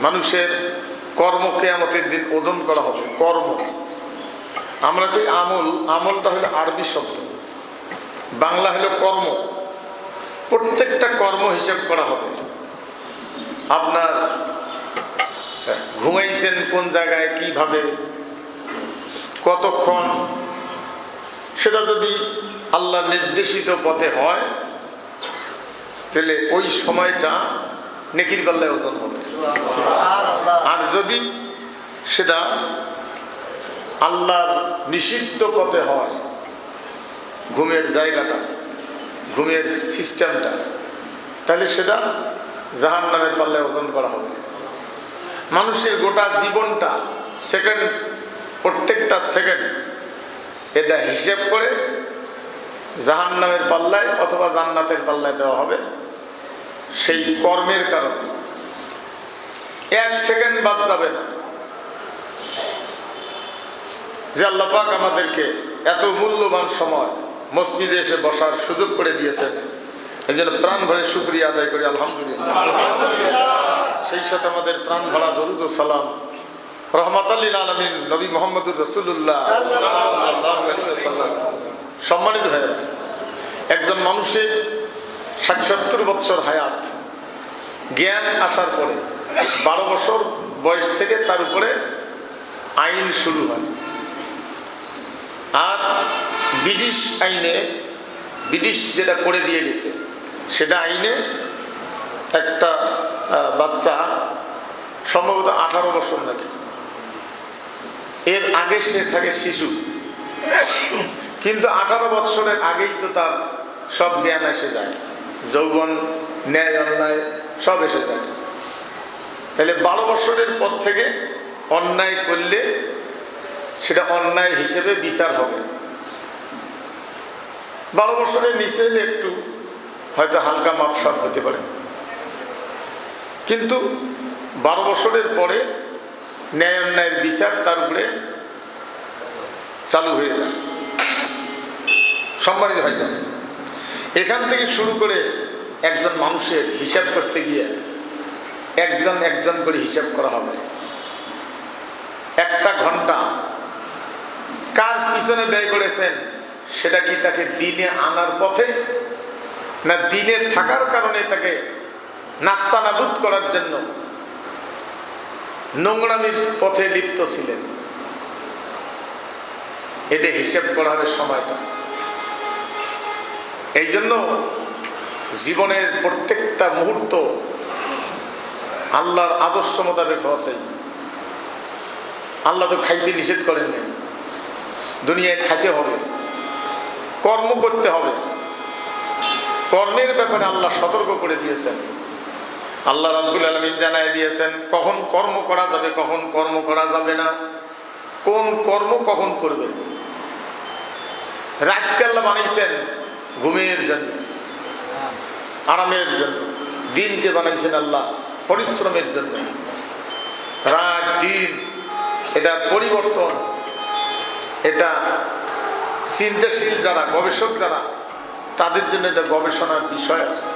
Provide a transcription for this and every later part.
মানুষের কর্ম কিয়ামতের দিন ওজন করা হবে। কর্ম, আমরা তো আমল, আমলটা হলো আরবি শব্দ, বাংলা হলো কর্ম। প্রত্যেকটা কর্ম হিসাব করা হবে। আপনার ঘুমাইছেন কোন জায়গায়, কিভাবে, কতক্ষণ, সেটা যদি আল্লাহ নির্দেশিত পথে হয় তাহলে ওই সময়টা নেকির পাল্লায় ওজন হবে। আর যদি সেটা আল্লাহর নিষিদ্ধ পথে হয়, ঘুমের জায়গাটা, ঘুমের সিস্টেমটা, তাহলে সেটা জাহান্নামের পাল্লায় ওজন করা হবে। মানুষের গোটা জীবনটা, সেকেন্ড, প্রত্যেকটা সেকেন্ড এটা হিসেব করে জাহান্নামের পাল্লায় অথবা জান্নাতের পাল্লায় দেওয়া হবে। সেই কর্মের কারণে 1 সেকেন্ড বাদ যাবে না। যে আল্লাহ পাক আমাদেরকে এত মূল্যবান সময় মসজিদে এসে বসার সুযোগ করে দিয়েছেন, এই জন্য প্রাণ ভরে শুকরিয়া আদায় করি আলহামদুলিল্লাহ। সেই সাথে আমাদের প্রাণ ভরা দরুদ ও সালাম রহমাতাল লিল আলামিন নবী মুহাম্মদুর রাসূলুল্লাহ সাল্লাল্লাহু আলাইহি ওয়াসাল্লাম। সম্মানিত ভাইরা, একজন মানুষের 60-70 বছর হায়াত, জ্ঞান আসার পরে 12 বছর বয়স থেকে তার উপরে আইন শুরু হয়। আর ব্রিটিশ আইনে, ব্রিটিশ যেটা করে দিয়ে গেছে সেটা আইনে একটা বাচ্চা সম্ভবত 18 বছর নাকি, এর আগে সে থাকে শিশু, কিন্তু 18 বছরের আগেই তো তার সব জ্ঞান এসে যায়, যৌবন, ন্যায় অন্যায় সব এসে যায়। তাহলে 12 বছরের পর থেকে অন্যায় করলে সেটা অন্যায় হিসেবে বিচার হবে। 12 বছরের নিচে হলে একটু হয়তো হালকা মাপসাপ হতে পারে, কিন্তু 12 বছরের পরে ন্যায় অন্যায়ের বিচার তার উপরে চালু হয়ে যায়। সম্মানিত ভাই, এখান থেকে শুরু করে একজন মানুষের হিসাব করতে গিয়ে একজন একজন করে হিসাব করা হবে। একটা ঘন্টা কার পিছনে ব্যয় করেছেন, সেটা কি তাকে দিনে আনার পথে, না দিনে থাকার কারণে তাকে নাস্তানাবুদ করার জন্য নোংরামির পথে লিপ্ত ছিলেন? এটা হিসাব করা হবে সময়টা। এই জন্য জীবনের প্রত্যেকটা মুহূর্ত আল্লাহর আদর্শ মোতাবেক হওয়া চাই। আল্লাহ তো খাইতে নিষেধ করেন না, দুনিয়ায় খাইতে হবে, কর্ম করতে হবে। কর্মের ব্যাপারে আল্লাহ সতর্ক করে দিয়েছেন। আল্লাহ রাব্বুল আলামিন জানায় দিয়েছেন কখন কর্ম করা যাবে, কখন কর্ম করা যাবে না, কোন কর্ম কখন করবে। রাতকে আল্লাহ বানাইছেন ঘুমের জন্য, আরামের জন্য। দিনকে বানাইছেন আল্লাহ পরিশ্রমের জন্য। রাত দিন এটা পরিবর্তন, এটা চিন্তাশীল যারা, গবেষক যারা, তাদের জন্য এটা গবেষণার বিষয় আছে।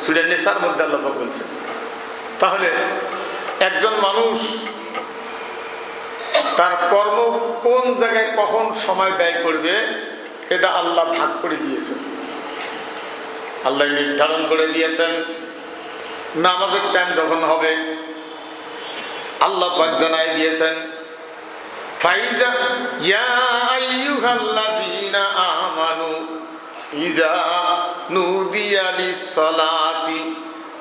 সূরা নিসার মধ্যে আল্লাহ পাক বলছেন। তাহলে একজন মানুষ তার কর্ম কোন জায়গায় কখন সময় ব্যয় করবে, এটা আল্লাহ ভাগ করে দিয়েছেন, আল্লাহ নির্ধারণ করে দিয়েছেন। নামাজের টাইম যখন হবে আল্লাহ পাক জানাই দিয়েছেন, ফাইজা ইয়া আইয়ুহাল্লাযীনা আমানু ইযা নুদিয়া লিস-সালাতি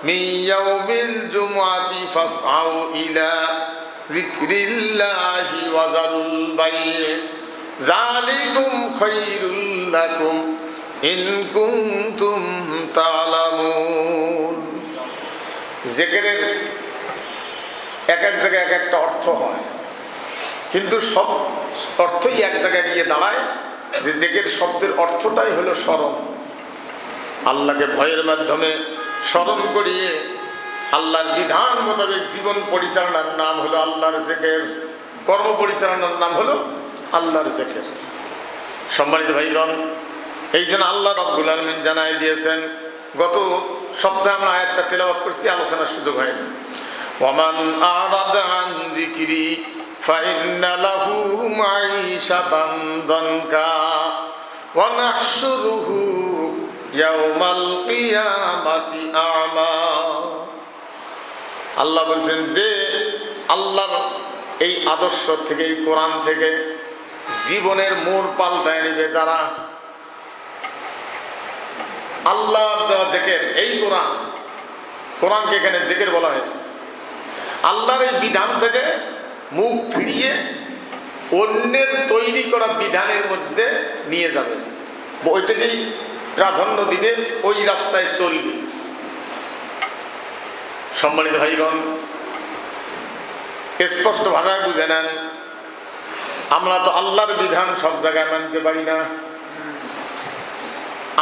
মিন ইয়াউমিল জুমআতি ফাসআউ ইলা যিকরিল্লাহি ওয়া যারুল বাই' যালিকুম খায়রুল লাকুম ইন কুনতুম তা'লামুন। জিকিরের এক এক জায়গায় এক একটা অর্থ হয়, কিন্তু সব অর্থই এক জায়গায় গিয়ে দাঁড়ায় যে জিকির শব্দের অর্থটাই হলো স্মরণ। আল্লাহকে ভয়ের মাধ্যমে স্মরণ করিয়ে আল্লাহর বিধান মোতাবেক জীবন পরিচালনার নাম হলো আল্লাহর জিকির, কর্ম পরিচালনার নাম হলো আল্লাহর জিকির। সম্মানিত ভাইগণ, এই জন্য আল্লাহ রাব্বুল আলামিন জানাই দিয়েছেন, গত সপ্তাহে আমরা আয়াতটা তেলাওয়াত করছি, আলোচনার সুযোগ হয়নি। ওয়ামান আরাদা আন যিকরি ফাইন্না লাহু মাঈশাতান দানকা ওয়া নাহশুরুহু ইয়াওমাল কিয়ামাতি আমা। আল্লাহ বলছেন যে আল্লাহর এই আদর্শ থেকে, এই কোরআন থেকে জীবনের মোড় পাল্টায় নিবে যারা, আল্লাহর দেওয়া জিকির, এই কোরআনকে এখানে জিকির বলা হয়েছে, আল্লাহর এই বিধান থেকে মুখ ফিরিয়ে অন্যের তৈরি করা বিধানের মধ্যে নিয়ে যাবে, ওইটাকেই প্রাধান্য দিবে, ওই রাস্তায় চলবে। সম্মানিত ভাইগণ, স্পষ্ট ভাষায় বুঝে নেন, আমরা তো আল্লাহর বিধান সব জায়গায় মানতে পারি না।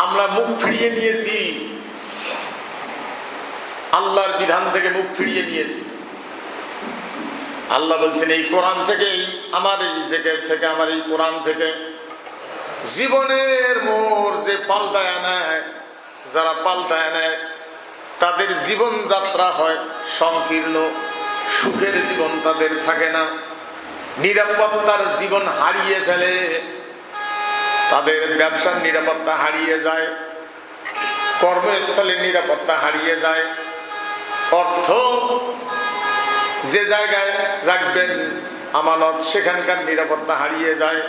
আমরা মুখ ফিরিয়ে নিয়েছি, আল্লাহর বিধান থেকে মুখ ফিরিয়ে নিয়েছি। আল্লাহ বলছেন এই কোরআন থেকে, আমার এই জিকির থেকে, আমার এই কোরআন থেকে জীবনের মোড় যে পাল্টায় নেয়, যারা পাল্টায় নেয় তাদের জীবন যাত্রা হয় সংকীর্ণ, সুখের জীবন তাদের থাকে না, নিরাপত্তার জীবন হারিয়ে ফেলে, তাদের ব্যবসার নিরাপত্তা হারিয়ে যায়, কর্মস্থলের নিরাপত্তা হারিয়ে যায়, অর্থ যে জায়গায় রাখবেন আমানত সেখানকার নিরাপত্তা হারিয়ে যায়,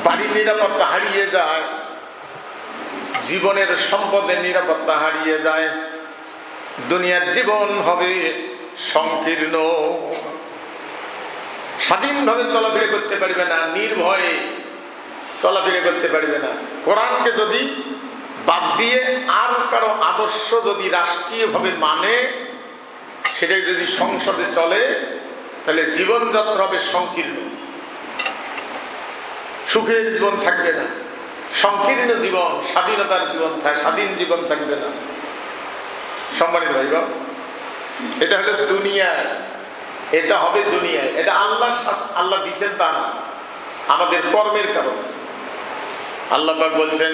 বাড়ির নিরাপত্তা হারিয়ে যায়, জীবনের সম্পদের নিরাপত্তা হারিয়ে যায়, দুনিয়ার জীবন হবে সংকীর্ণ, স্বাধীনভাবে চলাফেরা করতে পারবে না, নির্ভয়ে চলাফেরা করতে পারবে না। কোরআনকে যদি বাদ দিয়ে আর কারো আদর্শ যদি রাষ্ট্রীয়ভাবে মানে, সেটাই যদি সংসদে চলে, তাহলে জীবনযাত্রা হবে সংকীর্ণ, সুখের জীবন থাকবে না, সংকীর্ণ জীবন, স্বাধীনতার জীবন, স্বাধীন জীবন থাকবে না। সম্মানিত ভাইগণ, এটা হলো দুনিয়ায়, এটা হবে দুনিয়ায়, এটা আল্লাহ দিচ্ছেন তা না, আমাদের কর্মের কারণে। আল্লাহ পাক বলছেন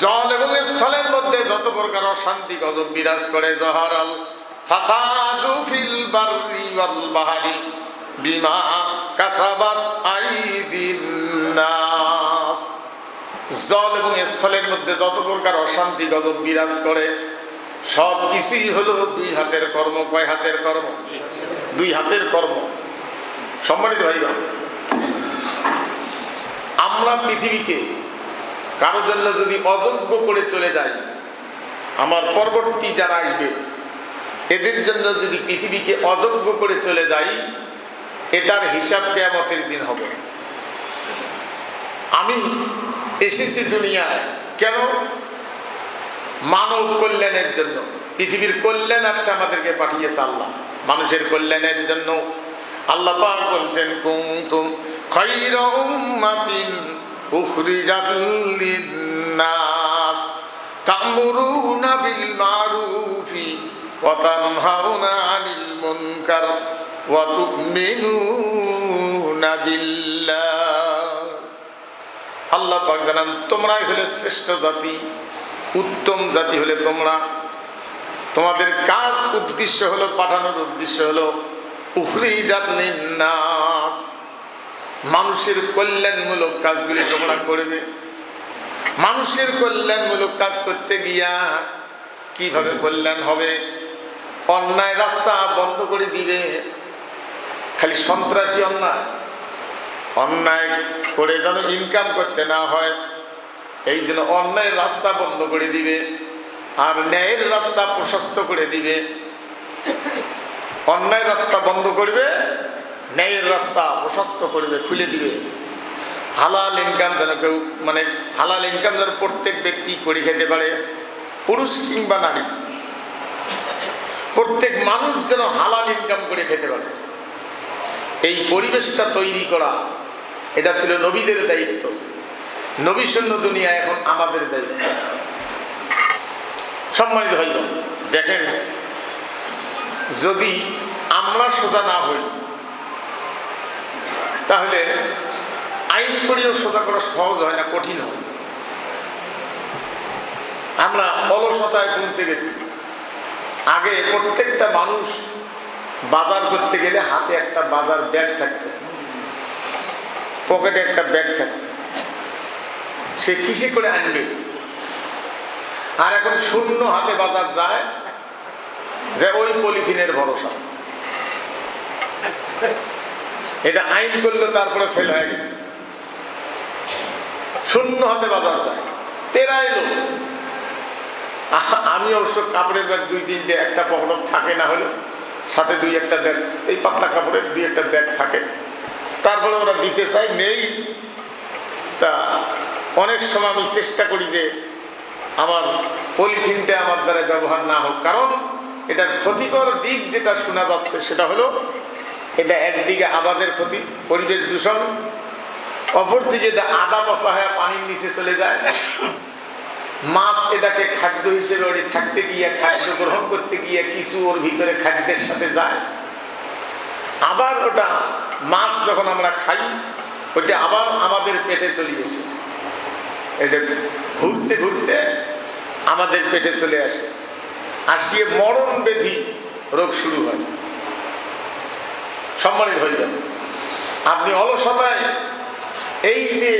জল এবং স্থলের মধ্যে যত প্রকার অশান্তি গজব বিরাজ করে, জহারাল ফাসাদু ফিল বাররি ওয়াল বাহরি বিমা কাসাবাত আইদিন নাস। জল এবং স্থলের মধ্যে যত প্রকার অশান্তি গজব বিরাজ করে সব কিছুই হলো দুই হাতের কর্ম। কয় হাতের কর্ম? দুই হাতের কর্ম। সম্মানিত ভাইরা, আমরা পৃথিবীকে কারোর জন্য যদি অযোগ্য করে চলে যাই, আমার পরবর্তী যারা আসবে এদের জন্য যদি পৃথিবীকে অযোগ্য করে চলে যাই, এটার হিসাব কিয়ামতের দিন হবে। আমি এসেছি দুনিয়ায় কেন? মানব কল্যাণের জন্য, পৃথিবীর কল্যাণার্থে আমাদেরকে পাঠিয়েছে আল্লাহ, মানুষের কল্যাণের জন্য। আল্লাহ পাক বলছেন কুনতুম খায়রা উম্মাতিন উখরিজাত লিন-নাস তা'মুরুনা বিল মা'রুফি ওয়া তানহাউনা আনিল মুনকার ওয়া তু'মিনুনা বিল্লাহ। আল্লাহ পাক জানান তোমরাই হলে শ্রেষ্ঠ জাতি, উত্তম জাতি হলে তোমরা। তোমাদের কাজ উদ্দেশ্য হলো, পাঠানোর উদ্দেশ্য হলো উখরিজাত লিন-নাস, মানুষের কল্যাণমূলক কাজগুলি তোমরা করবে। মানুষের কল্যাণমূলক কাজ করতে গিয়া কিভাবে কল্যাণ হবে? অন্যায় রাস্তা বন্ধ করে দিবে। খালি সন্ত্রাসী অন্যায়, অন্যায় করে যেন ইনকাম করতে না হয়, এই জন্য অন্যায়ের রাস্তা বন্ধ করে দিবে, আর ন্যায়ের রাস্তা প্রশস্ত করে দিবে। অন্যায় রাস্তা বন্ধ করবে, ন্যায়ের রাস্তা প্রশস্ত করবে, খুলে দিবে। হালাল ইনকাম যেন কেউ, মানে হালাল ইনকাম যেন প্রত্যেক ব্যক্তি করে খেতে পারে, পুরুষ কিংবা নারী, প্রত্যেক মানুষ যেন হালাল ইনকাম করে খেতে পারে। এই পরিবেশটা তৈরি করা, এটা ছিল নবীদের দায়িত্ব। নবী শূন্য দুনিয়া এখন আমাদের দায়িত্ব। সম্মানিত ভাই, দেখেন যদি আমরা সোজা না হই তাহলে আইন করেও সোজা করা সহজ হয় না, কঠিন হয়। আমরা অলসতায় পৌঁছে গেছি। আগে প্রত্যেকটা মানুষ বাজার করতে গেলে হাতে একটা বাজার ব্যাগ থাকতো, পকেটে একটা ব্যাগ থাকতো, সে কিসে করে আনবে? আর এখন শূন্য হাতে বাজার যায়, যে ওই পলিথিনের ভরসা। এটা আইন করলো, তারপরে ফেল হয়ে গেছে। শূন্য হাতে বাজার যায়, পেরাইল। আমি অবশ্য কাপড়ের ব্যাগ 2-3টে, একটা পকেট থাকে, না হলে সাথে 2-1টা ব্যাগ, এই পাতলা কাপড়ের 2-1টা ব্যাগ থাকে। তারপরে ওরা দিতে চাই, নেই। তা অনেক সময় আমি চেষ্টা করি যে আমার পলিথিনটা আমার দ্বারা ব্যবহার না হোক, কারণ এটার ক্ষতিকর দিক যেটা শোনা যাচ্ছে সেটা হলো, এটা একদিকে আবাদের ক্ষতি, পরিবেশ দূষণ, অপরদিকে এটা আদা পচা হয়ে পানির নিচে চলে যায়। মাছ এটাকে খাদ্য হিসেবে ওর থাকতে গিয়ে, খাদ্য গ্রহণ করতে গিয়ে কিছু ওর ভিতরে খাদ্যের সাথে যায়। আবার ওটা মাছ যখন আমরা খাই, ওইটা আবার আমাদের পেটে চলে আসে। এটা ঘুরতে ঘুরতে আমাদের পেটে চলে আসে, আসিয়ে মরণ ব্যাধি রোগ শুরু হয়। সম্মানিত হয়ে যাবে। আপনি অলসতায় এই যে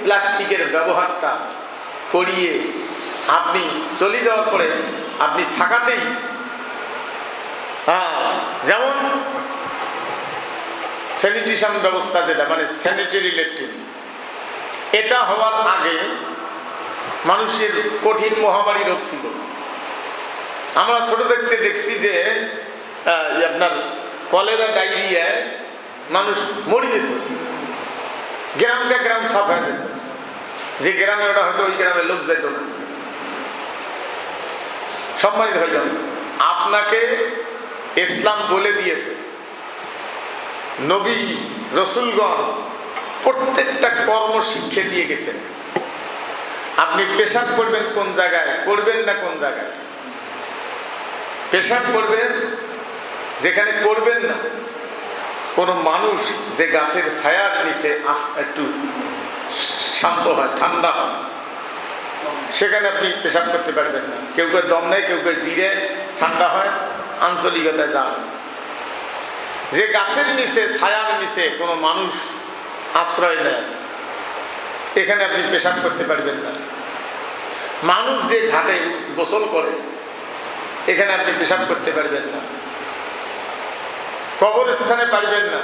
প্লাস্টিকের ব্যবহারটা করিয়ে আপনি চলে যাওয়ার পরে আপনি থাকাতেই, যেমন স্যানিটেশন ব্যবস্থা যেটা, মানে স্যানিটারি ল্যাট্রিন, এটা হওয়ার আগে মানুষের কঠিন মহামারী রোগ ছিল। আমরা ছোট দেখতে দেখছি যে আপনার কলেরা, ডায়রিয়ায় মানুষ মরে যেত, গ্রামটা গ্রাম সাফ হয়ে যেত। যে গ্রামে ওটা হয়তো ওই গ্রামে লোক যেত না। সম্মানিত হয়ে যাবে, আপনাকে ইসলাম বলে দিয়েছে, নবী রসুলগণ প্রত্যেকটা কর্ম শিক্ষা দিয়ে গেছেন। আপনি পেশাব করবেন কোন জায়গায়, করবেন না কোন জায়গায়। পেশাব করবেন যেখানে করবেন না কোনো মানুষ যে গাছের ছায়ার নিচে একটু শান্ত হয়, ঠান্ডা হয়, সেখানে আপনি পেশাব করতে পারবেন না। কেউ কেউ দম নেয়, কেউ কেউ জিরে, ঠান্ডা হয়, আঞ্চলিকতায় যান। যে গাছের নিচে, ছায়ার নিচে কোনো মানুষ আশ্রয় নেয়, এখানে আপনি পেশাব করতে পারবেন না। মানুষ যে ঘাটে গোসল করে, এখানে আপনি পেশাব করতে পারবেন না। কবরস্থানে পারবেন না।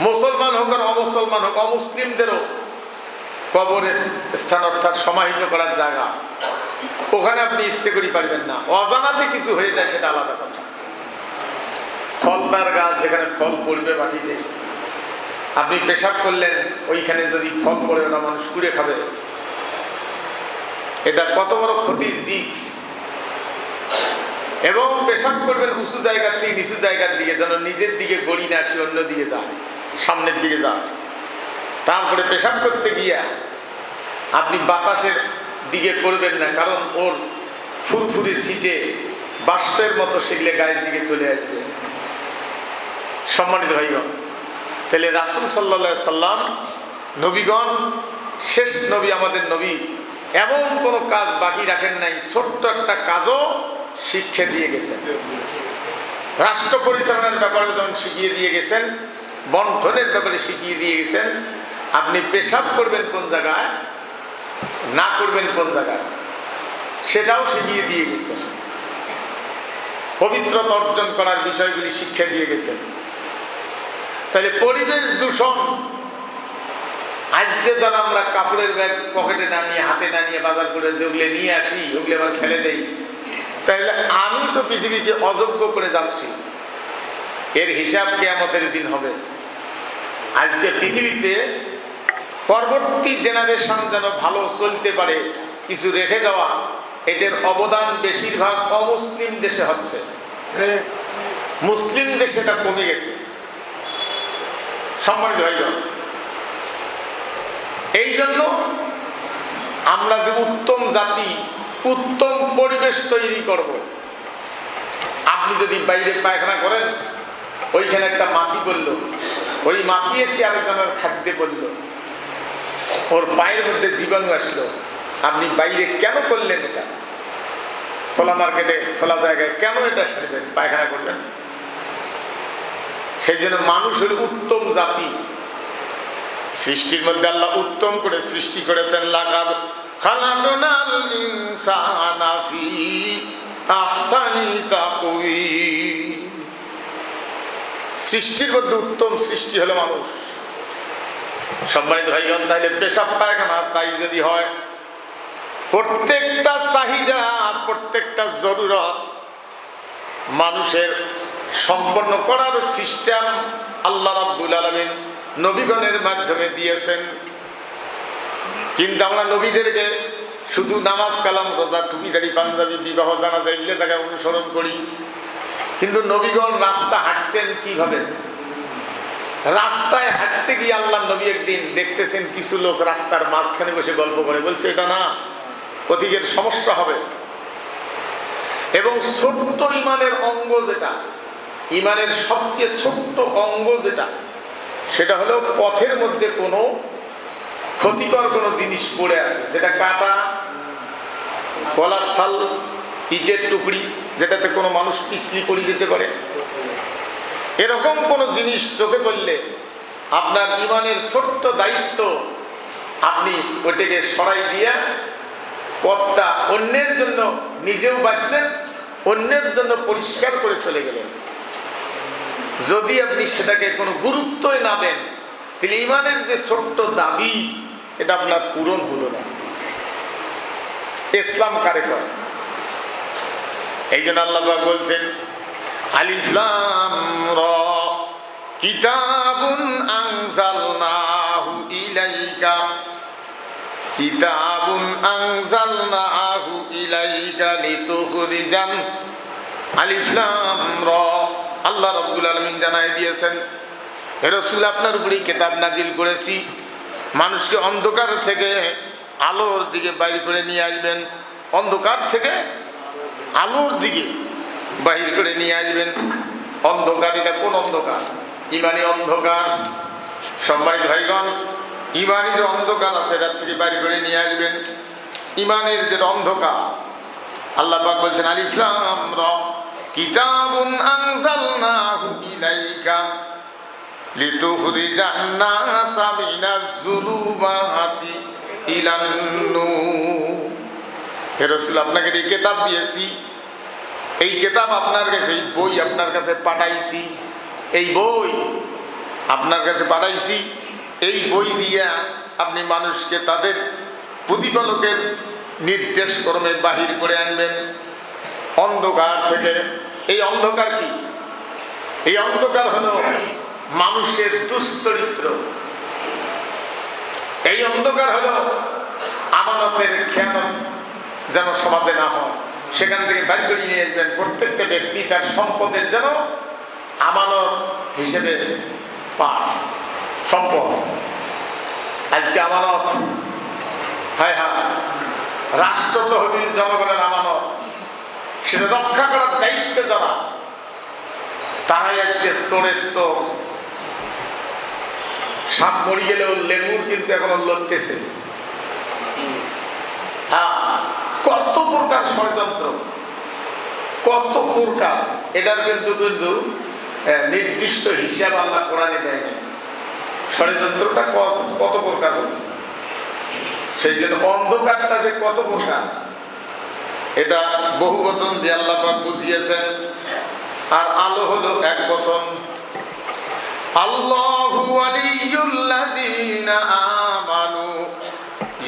মুসলমান হোক আর অমুসলমান হোক, অমুসলিমদেরও কবরের স্থান অর্থাৎ সমাহিত করার জায়গা, ওখানে আপনি ইচ্ছে করি পারবেন না। অজানাতে কিছু হয়ে যায় সেটা আলাদা কথা। ফলদার গাছ যেখানে ফল পড়বে মাটিতে, আপনি পেশাব করলেন, ওইখানে যদি ফল পড়ে ওরা মানুষ কুড়ে খাবে, এটা কত বড় ক্ষতির দিক। এবং পেশাব করবেন উঁচু জায়গার থেকে নিচু জায়গার দিকে, যেন নিজের দিকে গড়ি না আসি, অন্য দিকে যায়, সামনের দিকে যায়। তারপরে পেশাব করতে গিয়া আপনি বাতাসের দিকে করবেন না, কারণ ওর ফুরফুরে সিটে বাষ্পের মতো সেগুলো গায়ের দিকে চলে আসবে। সম্মানিত ভাইগণ, তাহলে রাসূল সাল্লাল্লাহু আলাইহি সাল্লাম, নবীগণ, শেষ নবী, আমাদের নবী এমন কোনো কাজ বাকি রাখেন নাই, ছোট্ট একটা কাজও শিক্ষা দিয়ে গেছেন। রাষ্ট্র পরিচালনার ব্যাপারে যেমন শিখিয়ে দিয়ে গেছেন, বন্টনের ব্যাপারে শিখিয়ে দিয়ে গেছেন। আপনি পেশাব করবেন কোন জায়গায়, না করবেন কোন জায়গায়, সেটাও শিখিয়ে দিয়ে গেছেন। পবিত্রতা অর্জন করার বিষয়গুলি শিক্ষা দিয়ে গেছেন। তাহলে পরিবেশ দূষণ, আজকে যারা আমরা কাপড়ের ব্যাগ পকেটে না নিয়ে, হাতে না নিয়ে বাজার করে যেগুলো নিয়ে আসি, ওগুলো আবার ফেলে দেই, তাহলে আমি তো পৃথিবীকে অযোগ্য করে যাচ্ছি। এর হিসাব কিয়ামতের দিন হবে। আজকে পৃথিবীতে পরবর্তী জেনারেশন যেন ভালো চলতে পারে, কিছু রেখে যাওয়া, এটার অবদান বেশিরভাগ অমুসলিম দেশে হচ্ছে। মুসলিম দেশে এটা কমে গেছে। সম্মানিত ভাইগণ, এই জন্য আমরা যে উত্তম জাতি, উত্তম পরিবেশ তৈরি করব। আপনি যদি বাইরে পায়খানা করেন, ওইখানে একটা মাছি বলল, ওই মাছি এসে আরেকজনের খাদ্যে বলল, ওর পায়ের মধ্যে জীবাণু আসলো, আপনি বাইরে কেন করলেন? এটা খোলা মার্কেটে, খোলা জায়গায় কেন এটা সারবেন, পায়খানা করবেন? সেই জন্য মানুষ হল উত্তম জাতি। সৃষ্টির মধ্যে আল্লাহ উত্তম করে সৃষ্টি করেছেন। লাকাদ খালাকনাল ইনসানা ফি আহসানি তাকওয়িম। সৃষ্টির মধ্যে উত্তম সৃষ্টি হলো মানুষ। সম্মানিত ভাইগণ, তাইলে পেশাব পায়খানা তাই যদি হয়, প্রত্যেকটা চাহিদা, প্রত্যেকটা জরুরত মানুষের সম্পন্ন করার সিস্টেম আল্লাহ রাব্বুল আলামিন নবীগণের মাধ্যমে দিয়েছেন। কিন্তু আমরা নবীদেরকে শুধু নামাজ কালাম, রোজা, টুপি, দাড়ি, পাঞ্জাবি, বিবাহ, জানাজা এগুলো জায়গায় অনুসরণ করি। কিন্তু নবীগণ রাস্তা হাঁটছেন কিভাবে? রাস্তায় হাঁটতে গিয়ে আল্লাহ নবী একদিন দেখতেছেন কিছু লোক রাস্তার মাঝখানে বসে গল্প করে। বলছে এটা না, অধিকের সমস্যা হবে। এবং ছোট্ট ইমানের অঙ্গ যেটা, ইমানের সবচেয়ে ছোট্ট অঙ্গ যেটা, সেটা হলো পথের মধ্যে কোনো ক্ষতিকর কোনো জিনিস পড়ে আছে, যেটা কাটা, কলার ছাল, ইটের টুকরি, যেটাতে কোনো মানুষ পিছলি পড়ে যেতে পারে। এরকম কোনো জিনিস চোখে পড়লে আপনার ইমানের ছোট্ট দায়িত্ব, আপনি ওইটাকে সরাই দিয়া পথটা অন্যের জন্য, নিজেও বাঁচলেন, অন্যের জন্য পরিষ্কার করে চলে গেলেন। যদি আপনি সেটাকে কোনো গুরুত্বই না দেন, তাহলে ইমানের যে ছোট্ট দাবি, এটা আপনার পূরণ হলো না। ইসলাম কারে করে? এই জন্য আল্লাহ পাক বলছেন, আলিফ লাম রা কিতাবুন আনজালনাহু ইলাইকা, কিতাবুন আনজালনাহু ইলাইকা লিতুখরিজান। আলিফ লাম রা, আল্লাহ রাব্বুল আলামিন জানাই দিয়েছেন, হে রাসূল, আপনার উপরে কিতাব নাজিল করেছি, মানুষকে অন্ধকার থেকে আলোর দিকে বাইর করে নিয়ে আসবেন। অন্ধকার থেকে আলোর দিকে বাহির করে নিয়ে আসবেন। অন্ধকার, এটা কোন অন্ধকার? ইমানি অন্ধকার। সম্মানিত ভাইগণ, ইমানি যে অন্ধকার আছে, এটার থেকে বাইর করে নিয়ে আসবেন। ইমানের যে অন্ধকার, আল্লাহ পাক বলছেন, আলিফ লাম রা কিতাবুন আনজালনাহু ইলাইকা লিতুখরিজান নাসা মিনাজ যুলুমাতি ইলান নূর। হে রাসূল, আপনাকে এই কিতাব দিয়েছি, এই কিতাব আপনার কাছে, এই বই আপনার কাছে পাঠাইছি, এই বই আপনার কাছে পাঠাইছি। এই বই দিয়া আপনি মানুষকে তাদের প্রতিপালকের নির্দেশ ক্রমে বাহির করে আনবেন অন্ধকার থেকে। এই অন্ধকার কি? এই অন্ধকার হলো মানুষের দুশ্চরিত্র। এই অন্ধকার হলো আমানতের খেয়ানত যেন সমাজে না হয়, সেখান থেকে বাইর করে নিয়ে আসবেন। প্রত্যেকটা ব্যক্তি তার সম্পদের যেন আমানত হিসেবে পায়। সম্পদ আজকে আমানত, হ্যাঁ হ্যাঁ, রাষ্ট্র তহবিল জনগণের আমানত, সেটা রক্ষা করার দায়িত্বে যারা, তারাই আজকে চোরের চোর। সাপ মরি গেলেও লেবুর কিন্তু এখনো লড়তেছে। হ্যাঁ, কত প্রকার ষড়যন্ত্র, কত প্রকার, এটার কিন্তু কিন্তু নির্দিষ্ট হিসাব আল্লাহ কোরআনে দেয় না। ষড়যন্ত্রটা কত প্রকার হলো, সেই জন্য অন্ধকারটা যে কত প্রকার, এটা বহু বচন দিয়ে আল্লাহ পাক বুঝিয়েছেন। আর আলো হলো এক বচন। আল্লাহু ওয়ালিয়ুল্লাযিনা আমানু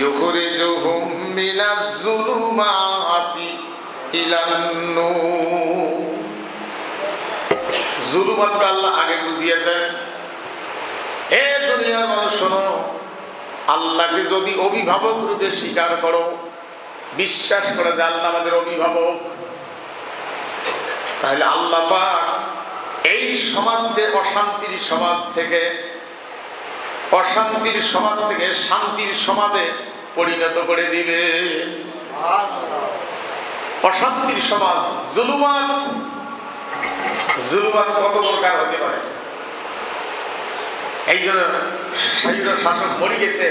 ইউখরিজুহুম মিনাজ যুলুমাতি ইলান নূর। যুলুমাতটা আল্লাহ আগে বুঝিয়েছেন। এ দুনিয়ার মানুষ শোনো, আল্লাহকে যদি অভিভাবক রূপে স্বীকার করো, বিশ্বাস করে যে আল্লাহ আমাদের অভিভাবক, তাহলে আল্লাহ পাক এই সমাজকে অশান্তির সমাজ থেকে শান্তির সমাজে পরিণত করে দিবে। অশান্তির সমাজ, জুলুমাত কত প্রকার হতে পারে। এই জন্য শরীর শাসক মরে গেছে,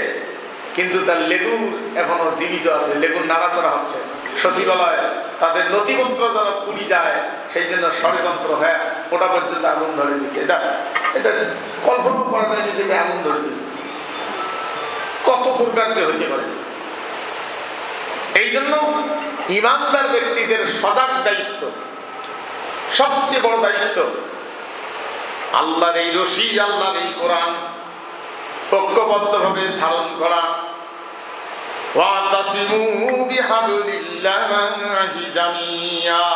কিন্তু তার লেবু এখনো জীবিত আছে, লেবুর নাড়াচাড়া হচ্ছে। সচিবালয় তাদের নথিপত্র যারা পুড়ি যায়, সেই জন্য ষড়যন্ত্র হয়, ওটা পর্যন্ত আগুন ধরে দিচ্ছে। এটা এটা কল্পনা করা যায় নিজেকে এমন ধরে কত প্রকার যে হতে পারে। এই জন্য ইমানদার ব্যক্তিদের সজাগ দায়িত্ব, সবচেয়ে বড় দায়িত্ব আল্লাহর এই রশি, আল্লাহর এই কোরআন ঐক্যবদ্ধভাবে ধারণ করা। ওয়াতাসিমু বিহাবলিল্লাহি জামিয়া,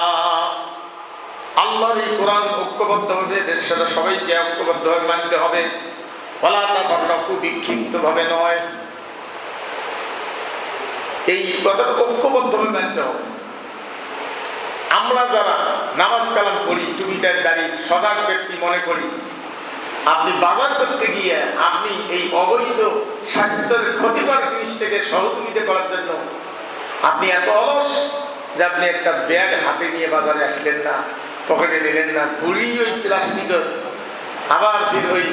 আল্লাহর এই কোরআন ঐক্যবদ্ধভাবে সেটা সবাইকে ঐক্যবদ্ধভাবে মানতে হবে। ওয়ালা তাফাররাকু, বিক্ষিপ্তভাবে নয়। এই কথাটা ঐক্যবদ্ধভাবে মানতে হবে। আমরা যারা নামাজ কালাম করি, টুপিটার দাঁড়ি সজাগ ব্যক্তি মনে করি, আপনি বাজার করতে গিয়ে আপনি এই অবৈধ স্বাস্থ্যের ক্ষতিকর জিনিসটাকে সহযোগিতা করার জন্য আপনি এত অলস যে আপনি একটা ব্যাগ হাতে নিয়ে বাজারে আসলেন না, পকেটে নিলেন না, ঘুরি ওই প্লাস্টিক, আবার ফির ওই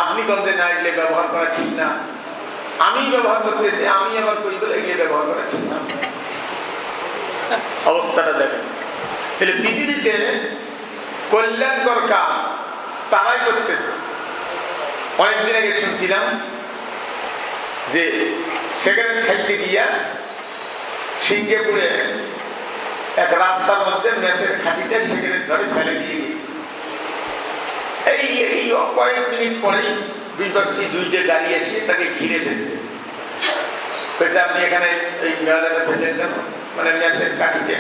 আপনি গন্ধে না গেলে ব্যবহার করা ঠিক না, আমি ব্যবহার করতেছি আমি আবার কই বলে গিয়ে ব্যবহার করা ঠিক না। অবস্থাটা দেখেন। তাহলে পৃথিবীতে কল্যাণকর কাজ তারাই করতেছে। অনেকদিন আগে শুনছিলাম যে সিগারেট খাইতে গিয়া সিঙ্গাপুরে এক রাস্তার মধ্যে মেসের খাঁটিটা সিগারেট ধরে ফেলে দিয়ে গেছে। এই কয়েক মিনিট পরেই দুই পাশে দুইটা গাড়ি এসে তাকে ঘিরে ফেলছে। আপনি এখানে এই মেলাটা ফেলেন কেন? মানে মেসের কাঠিতে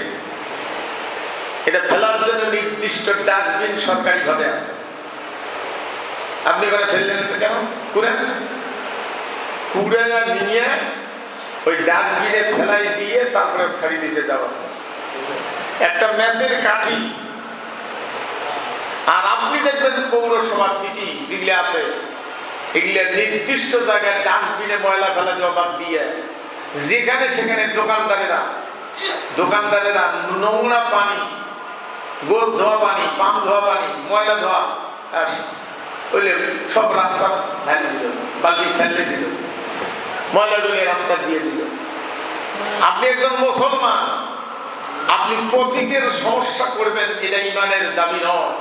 এটা ফেলার জন্য নির্দিষ্ট ডাস্টবিন সরকারিভাবে আছে, আপনি এখানে ফেললেন কেন? কুড়ে নিয়ে ওই ডাস্টবিনে ফেলাই দিয়ে তারপরে ছাড়িয়ে দিতে যাওয়া একটা মেসের কাঠি। আর আপনি দেখবেন পৌরসভা, সিটি যেগুলো আছে এগুলো নির্দিষ্ট জায়গায় ডাস্টবিনে ময়লা ফেলা দেওয়া বাদ দিয়ে যেখানে সেখানে দোকানদারেরা নোংরা পানি, গোস ধোয়া পানি, পাম ধোয়া পানি, ময়লা ধোয়া সব রাস্তা ঢালি দিল, বালতি ছেলে দিল, ময়লাগুলো রাস্তা দিয়ে দিল। আপনি একজন মুসলমান, আপনি পথিকের সমস্যা করবেন, এটা ইমানের দাবি নয়।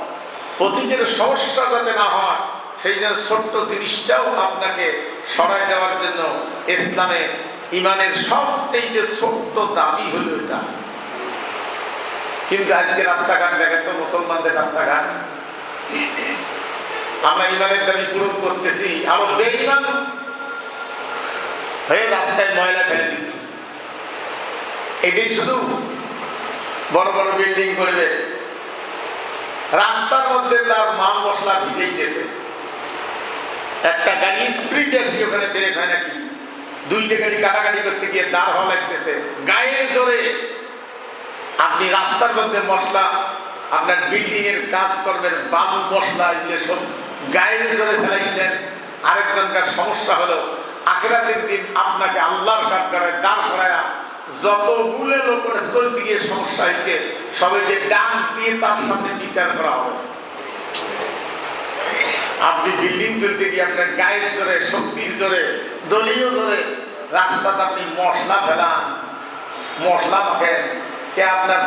পথিকের সমস্যা যাতে না হয় সেই জন্য ছোট্ট জিনিসটাও আপনাকে সরাই দেওয়ার জন্য ইসলামে ইমানের সবচেয়ে ছোট্ট দাবি হলো এটা। কিন্তু আজকে রাস্তাঘাট দেখেন তো, মুসলমানদের রাস্তাঘাট আমরা ইমানের দাবি পূরণ করতেছি, আরো বেঈমান হয়ে রাস্তায় ময়লা ফেলে দিচ্ছি। এটাই শুধু বড় বড় বিল্ডিং করবে, রাস্তার মধ্যে তার মাল মশলা ভিজেইতেছে। একটা গাড়ি স্পিড আসি ওখানে ব্রেক হয় নাকি, দুইটা গাড়ি কাটাকাটি করতে গিয়ে দাঁড় হওয়া লাগতেছে গায়ের জোরে। আপনি রাস্তার মধ্যে মশলা, আপনার বিল্ডিং এর কাজ করবেন, বালু মশলা এগুলো সব গায়ের জোরে ফেলাইছেন। আরেকজনকার সমস্যা হলো আখিরাতের দিন আপনাকে আল্লাহর কাঠগড়ায় দাঁড় করায়া যতগুলো লোকের চলতে গিয়ে সমস্যা হয়েছে সবাইকে ডাক দিয়ে তার সামনে বিচার করা হবে। আপনি বিল্ডিং তুলতে গিয়ে আপনার গায়ের জোরে, শক্তির জোরে, দলীয় জোরে রাস্তাতে আপনি মশলা ফেলান, মশলা মাখেন, কে আপনার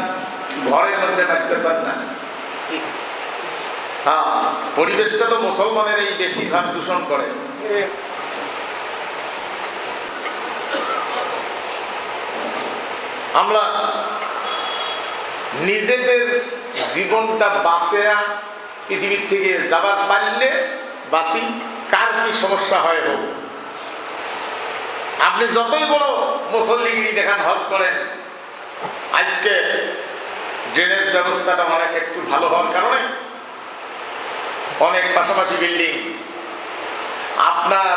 ঘরের মধ্যে রাখতে পারেন না। হ্যাঁ, পরিবেশটা তো মুসলমানের এই বেশিরভাগ দূষণ করে। আমরা নিজেদের জীবনটা বাঁচা পৃথিবীর থেকে যাবার পারলে বাঁচি, কার কি সমস্যা হয় হোক। আপনি যতই বড় মুসল্লিগিরি দেখান, হজ করেন, আজকে ড্রেনেজ ব্যবস্থাটা অনেক একটু ভালো হওয়ার কারণে অনেক পাশাপাশি বিল্ডিং, আপনার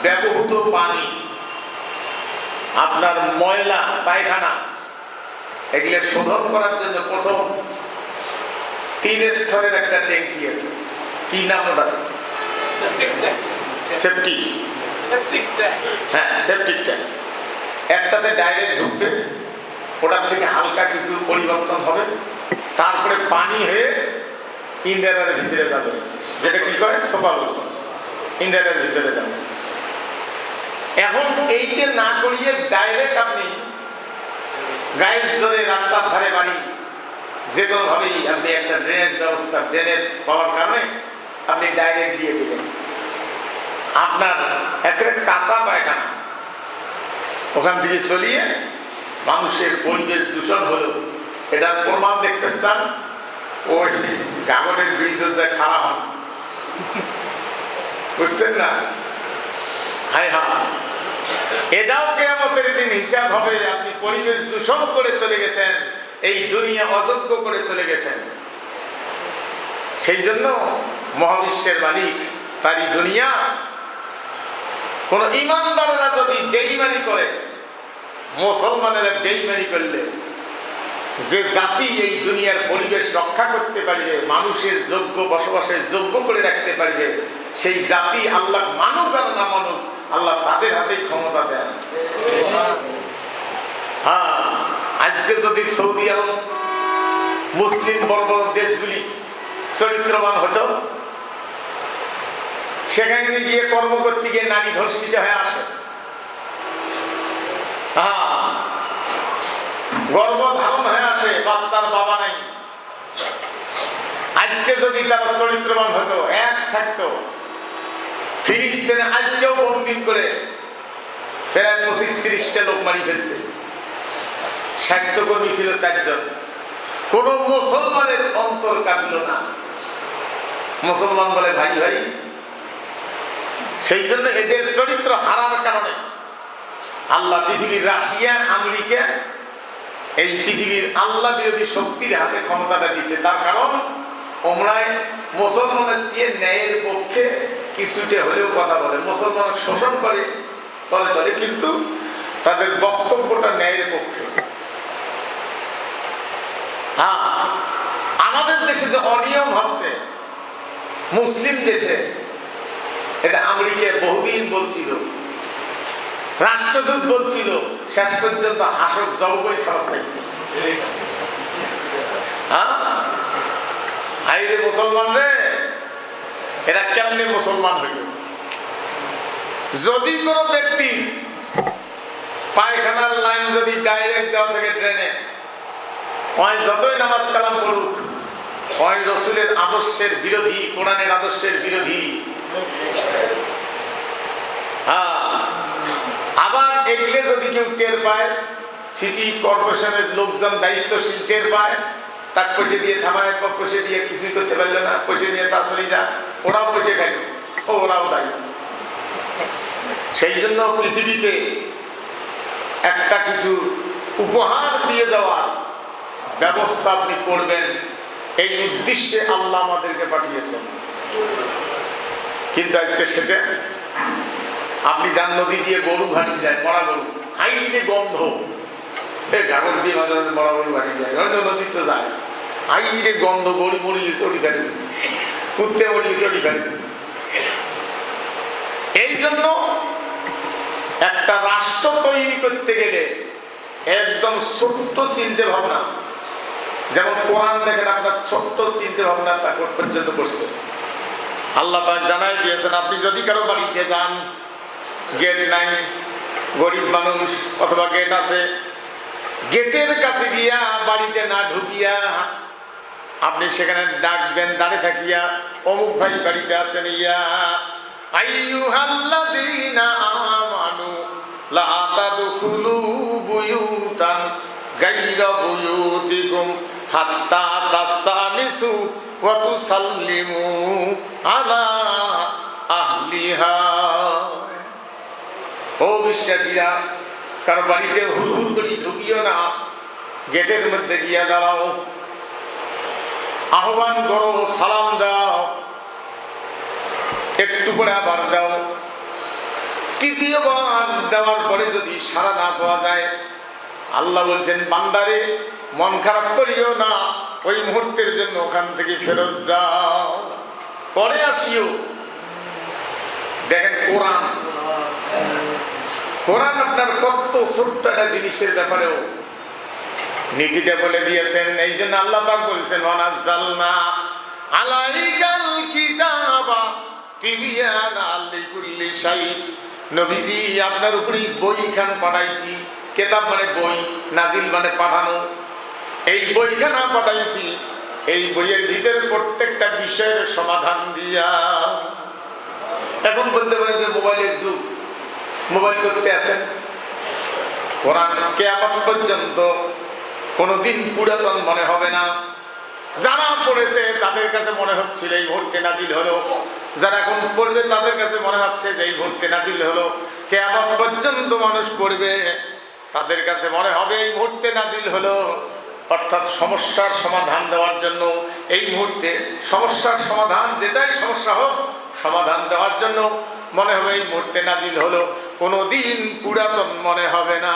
ব্যবহৃত পানি, আপনার ময়লা পায়খানা এগুলো শোধন করার জন্য প্রথম 3 স্তরের একটা ট্যাঙ্কি আছে। কি নাম ওটা? সেপটিক। হ্যাঁ, সেপটিক ট্যাঙ্ক। একটাতে ডাইরেক্ট ঢুকবে, ওটার থেকে হালকা কিছু পরিবর্তন হবে, তারপরে পানি হয়ে ইন্ডিয়ানের ভিতরে যাবে, যেটা কি করে সোপাল ইন্ডিয়ানের ভিতরে যাবে। এখন এইটা না করিয়ে ডাইরেক্ট আপনি গায়ের জোরে রাস্তার ধারে বাড়ি যে কোনোভাবেই আপনি একটা ড্রেনেজ ব্যবস্থা, ড্রেনের পাওয়ার কারণে আপনি আপনি ডাইরেক্ট দিয়ে দিলেন, আপনার একটা কাঁচা পায়খানা ওখান থেকে চলিয়ে মানুষের পরিবেশ দূষণ হলো, এটার প্রমাণ দেখতে চান? ওই কাগজের ব্রিজের যে খারাপ হন, বুঝছেন না? হায় হায়, এটাও কিয়ামতের দিন হিসাব হবে। আপনি পরিবেশ দূষণ করে চলে গেছেন, এই দুনিয়া অযোগ্য করে চলে গেছেন। সেই জন্য মহাবিশ্বের মালিক তারই দুনিয়া, কোন ইমানদাররা যদি বেঈমানি করে, মুসলমানেরা বেঈমানি করলে যে জাতি এই দুনিয়ার পরিবেশ রক্ষা করতে পারবে, মানুষের যোগ্য বসবাসের যোগ্য করে রাখতে পারবে, সেই জাতি আল্লাহ মানুক আর না মানুক, আল্লাহ তাদের হাতেই ক্ষমতা দেন। হ্যাঁ, আজকে যদি সৌদি আরব মুসলিম বড় বড় দেশগুলি চরিত্রবান হতো, সেখানে গিয়ে কর্ম করতে গিয়ে নারী ধর্ষিত হয়ে আসে, গর্ভধারণ হয়ে আসে, বাচ্চার বাবা নাই। আজকে যদি তারা চরিত্রবান হতো, এক থাকতো, ফিলিস্তিনে আজকেও বম্বিং করে প্রায় 25-30টা লোক মারি ফেলছে, স্বাস্থ্যকর্মী ছিল 4 জন। কোন মুসলমানের অন্তর কাঁপল না, মুসলমান বলে ভাই ভাই। সেই জন্য এদের চরিত্র হারার কারণে আল্লাহ পৃথিবীর রাশিয়া, আমেরিকা, এই পৃথিবীর আল্লাহ বিরোধী শক্তির হাতে ক্ষমতাটা দিচ্ছে। তার কারণ ওমরায় মুসলমানের চেয়ে ন্যায়ের পক্ষে কিছুটা হলেও কথা বলে, মুসলমান শোষণ করে তলে তলে, কিন্তু তাদের বক্তব্যটা ন্যায়ের পক্ষে। হ্যাঁ, আমাদের দেশে যে অনিয়ম হচ্ছে মুসলিম দেশে, এটা আমেরিকা বহুদিন বলছিল, রাষ্ট্রদূত বলছিল, শেষ পর্যন্ত হাসক জবই খাওয়া চাইছে। হাইরে মুসলমান রে, এরা কেমনে মুসলমান হইল? যদি কোনো ব্যক্তি পায়খানার লাইন যদি ডাইরেক্ট দেওয়া থেকে ট্রেনে, ওই যতই নামাজ কালাম পড়ুক, ওই রসুলের আদর্শের বিরোধী, কোরআনের আদর্শের বিরোধী। আবার এগুলো যদি কেউ টের পায়, সিটি কর্পোরেশনের লোকজন দায়িত্বশীল টের পায়, তার পয়সা দিয়ে থামায়, পয়সা দিয়ে কিছুই করতে পারলো না, পয়সা দিয়ে শাশুড়ি যা, ওরাও পয়সা খাইল, ওরাও দায়ী। সেই জন্য পৃথিবীতে একটা কিছু উপহার দিয়ে যাওয়ার ব্যবস্থা আপনি করবেন, এই উদ্দেশ্যে আল্লাহ আমাদেরকে পাঠিয়েছেন। কিন্তু আজকে সেটা আপনি যান, নদী দিয়ে গরু ভাসি যায়, মরা গরু, হাইরে গন্ধ, গাগর দিয়ে মাঝে মাঝে মরা গরু ভাসি যায়, নদী তো যায়, হাইরে গন্ধ, গরু মরিয়ে চড়ি কাটি দিচ্ছে, কুত্তে মরিয়ে চড়ি কাটি দিচ্ছে। এই জন্য একটা রাষ্ট্র তৈরি করতে গেলে একদম ছোট্ট চিন্তা ভাবনা, যেমন কোরআন দেখেন আপনার ছোট্ট চিন্তা ভাবনাটা পর্যন্ত করছে। আল্লাহ পাক জানাই দিয়েছেন, আপনি যদি কারো বাড়িতে যান, গেট নাই, গরিব মানুষ, অথবা গেট আছে, গেটের কাছে গিয়া বাড়িতে না ঢুকিয়া আপনি সেখানে ডাকবেন দাঁড়িয়ে থাকিয়া, অমুক ভাই বাড়িতে আছেন, ইয়া আইয়ুহাল্লাযীনা আমানু লা তাদখুলু বুয়ুতান গায়রা বুয়ুতিকুম হাত্তা তাস্তানিসু ওয়া তুসাল্লিমু আলা আহলিহা। ও বিশ্বাসীরা, কারো বাড়িতে হুড় করে ঢুকিও না, গেটের মধ্যে গিয়া দাঁড়াও, আহ্বান করো, সালাম দাও, একটু করে আবার দাও, তৃতীয়বার দেওয়ার পরে যদি সাড়া না পাওয়া যায়, আল্লাহ বলছেন বান্দারে মন খারাপ করিও না, ওই মুহূর্তের জন্য ওখান থেকে ফেরত যাও, পরে আসিও। দেখেন কোরআন, কোরআন আপনার কত ছোট্ট একটা জিনিসের ব্যাপারেও নীতিটা বলে দিয়েছেন। এই জন্য আল্লাহ পাক বলছেন, ওয়ানাজ্জালনা আলাইকাল কিতাবা তিবিয়ানা লিকুল্লি শাই। নবীজি আপনার উপরে বইখান পাঠাইছি, কিতাব মানে বই, নাজিল মানে পাঠানো, এই বইখানা পাঠাইছি এই বইয়ের ভিতরে প্রত্যেকটা বিষয়ের সমাধান দিয়া। এখন বলতে পারেন যে মোবাইলের যুগ, মোবাইল করতে আছেন। কোরআন কিয়ামত পর্যন্ত কোনোদিন পুরাতন মনে হবে না। যারা পড়েছে তাদের কাছে মনে হচ্ছিল এই মুহূর্তে নাজিল হলো, যারা এখন পড়বে তাদের কাছে মনে হচ্ছে যে এই মুহূর্তে নাজিল হলো। কিয়ামত পর্যন্ত মানুষ পড়বে, তাদের কাছে মনে হবে এই মুহূর্তে নাজিল হলো। অর্থাৎ সমস্যার সমাধান দেওয়ার জন্য এই মুহূর্তে, সমস্যার সমাধান যেটাই সমস্যা হোক সমাধান দেওয়ার জন্য মনে হবে এই মুহূর্তে নাজিল হলো, কোনোদিন পুরাতন মনে হবে না।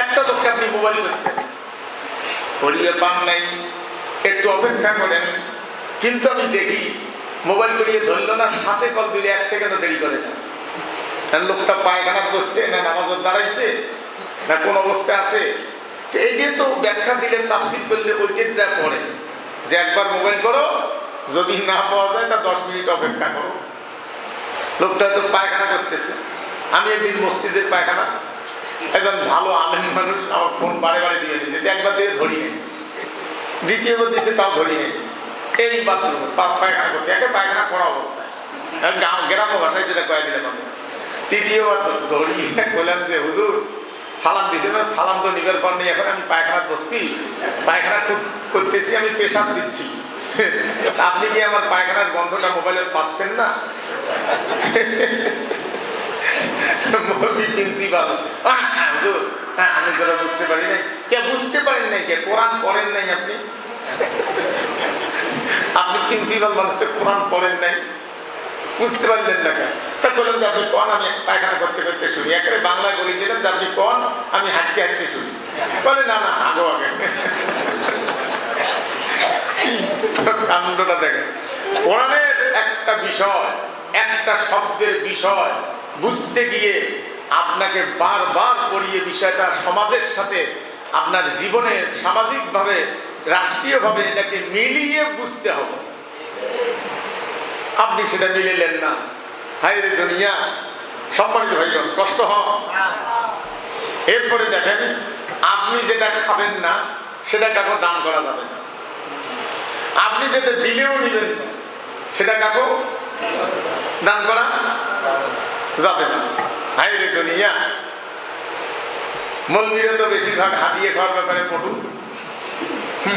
একটা লোককে আপনি মোবাইল করছেন, করিয়ে পান নাই, একটু অপেক্ষা করেন, কিন্তু আমি দেখি মোবাইল করিয়ে ধরল না, সাথে কল দিলে 1 সেকেন্ডও দেরি করে না। লোকটা পায়খানা বসছে না নামাজের দাঁড়াইছে না কোন অবস্থা আছে। এই যে তো ব্যাখ্যা দিলে তাফসীর করলে ওইটার যা পড়ে যে একবার মোবাইল করো, যদি না পাওয়া যায় তা 10 মিনিট অপেক্ষা করো। লোকটা তো পায়খানা করতেছে। আমি একদিন মসজিদের পায়খানা, একজন ভালো আলেম মানুষ আমার ফোন বারে বারে দিয়ে দিয়েছে, একবার দিয়ে ধরি নেই, দ্বিতীয়বার দিয়েছে তাও ধরি নেই। এই বাথরুমে পায়খানা করতে, একে পায়খানা করা অবস্থায়, গ্রাম্য ভাষায় যেটা কয়ে দিলাম আমি। তৃতীয়বার ধরি বললাম যে হুজুর সালাম দিয়েছে না, সালাম তো নিবের পর নেই, এখন আমি পায়খানা করছি, পায়খানা করতেছি, আমি পেশাব দিচ্ছি, আপনি কি আমার পায়খানার গন্ধটা মোবাইলে পাচ্ছেন না? প্রিন্সিপাল আমি তোরা বুঝতে পারি নাই। কে বুঝতে পারেন নাই? কে কোরআন পড়েন নাই আপনি? আপনি প্রিন্সিপাল মানুষকে কোরআন পড়েন নাই, বুঝতে পারলেন না কেন? তা বললেন যে আপনি কন, আমি পায়খানা করতে করতে শুনি। একেবারে বাংলা বলে দিলেন যে আপনি কন, আমি হাঁটতে হাঁটতে শুনি। বলে না না আগো আগে। কাণ্ডটা দেখেন, কোরআনের একটা বিষয়, একটা শব্দের বিষয় বুঝতে গিয়ে আপনাকে বারবার পড়িয়ে বিষয়টা সমাজের সাথে, আপনার জীবনে সামাজিকভাবে, রাষ্ট্রীয়ভাবে এটাকে মিলিয়ে বুঝতে হবে। আপনি সেটা মিলিলেন না, হায় রে দুনিয়া। সম্মানিত ভাইগণ, কষ্ট হয়। এরপরে দেখেন, আপনি যেটা খাবেন না সেটা কাউকে দান করা যাবে না, আপনি যেটা দিলেও নিবেন না সেটা কাউকে দান করা যাবে না। হায় রে দুনিয়া। মৌলবীরা তো বেশিরভাগ হাতিয়ে খাওয়ার ব্যাপারে পটু।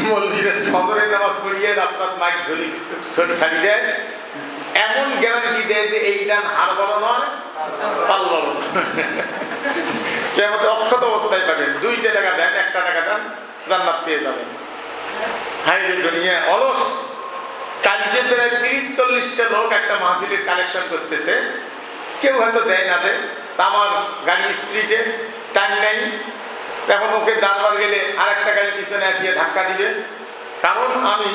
মৌলবীরা ফজরের নামাজ পড়িয়ে রাস্তার মাইক ঝুলি ছাড়ি দেয়, এমন গ্যারান্টি দেয় যে এই দান হার বড় নয়, পাল বড়। কেমন অক্ষত অবস্থায় পাবেন, 2 টাকা দেন, 1 টাকা দেন, জান্নাত পেয়ে যাবেন। হায় রে দুনিয়া, অলস। কালকে প্রায় 30-40টা লোক একটা মাহফিলের কালেকশন করতেছে, কেউ হয়তো দেয় না দেয়। আমার গাড়ি স্পিডে টাইম নেই, এখন ওকে দাঁড়বার গেলে আর একটা গাড়ির পিছনে আসিয়ে ধাক্কা দিবে। কারণ আমি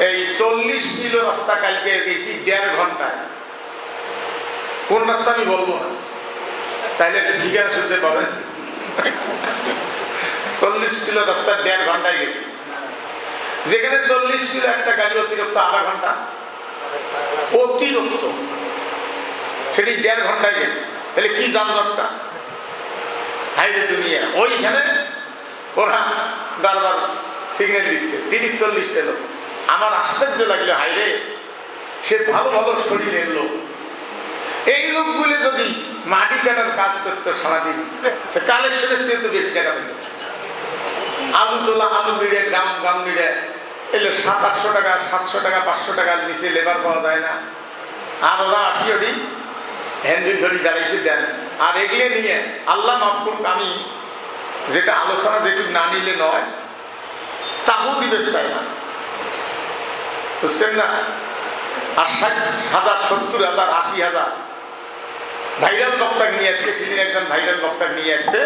এই 40 কিলো রাস্তা কালকে গেছি 1.5 ঘন্টায়। কোন রাস্তা আমি বলবো না, তাইলে একটু ঠিকানা শুনতে পাবেন। 40 কিলো রাস্তা 1.5 ঘন্টায় গেছি, যেখানে 40 কিলো একটা গাড়ি অতিরিক্ত আধা ঘন্টা, অতিরিক্ত সেটি 1.5 ঘন্টায় গেছে। তাহলে কি যানজটটা! হাইরে দুনিয়া। ওইখানে ওরা বারবার সিগন্যাল দিচ্ছে, 30-40টা লোক। আমার আশ্চর্য লাগলো, হাইরে সে ভালো ভালো শরীরের লোক, এই লোকগুলো যদি মাটি কাটার কাজ করতো সারাদিন, কালেকশনের চেয়ে তো বেশি টাকা পেত। আলু তোলা, আলু মিড়ে, গাম মিড়ে এলে 700-800 টাকা, 700 টাকা, 500 টাকার নিচে লেবার পাওয়া যায় না। আর ওরা 80 হ্যান্ডেল ধরি দাঁড়াইছে দেন। আর এগুলো নিয়ে আল্লাহ মাফ করুক, আমি যেটা আলোচনা যেটুকু না নিলে নয়, তাও দিবে চাই না, বুঝছেন না? আর 60,000, 70,000, 80,000 ভাইরাল বক্তাকে নিয়ে আসছে। সেদিন একজন ভাইরাল বক্তাকে নিয়ে আসছে,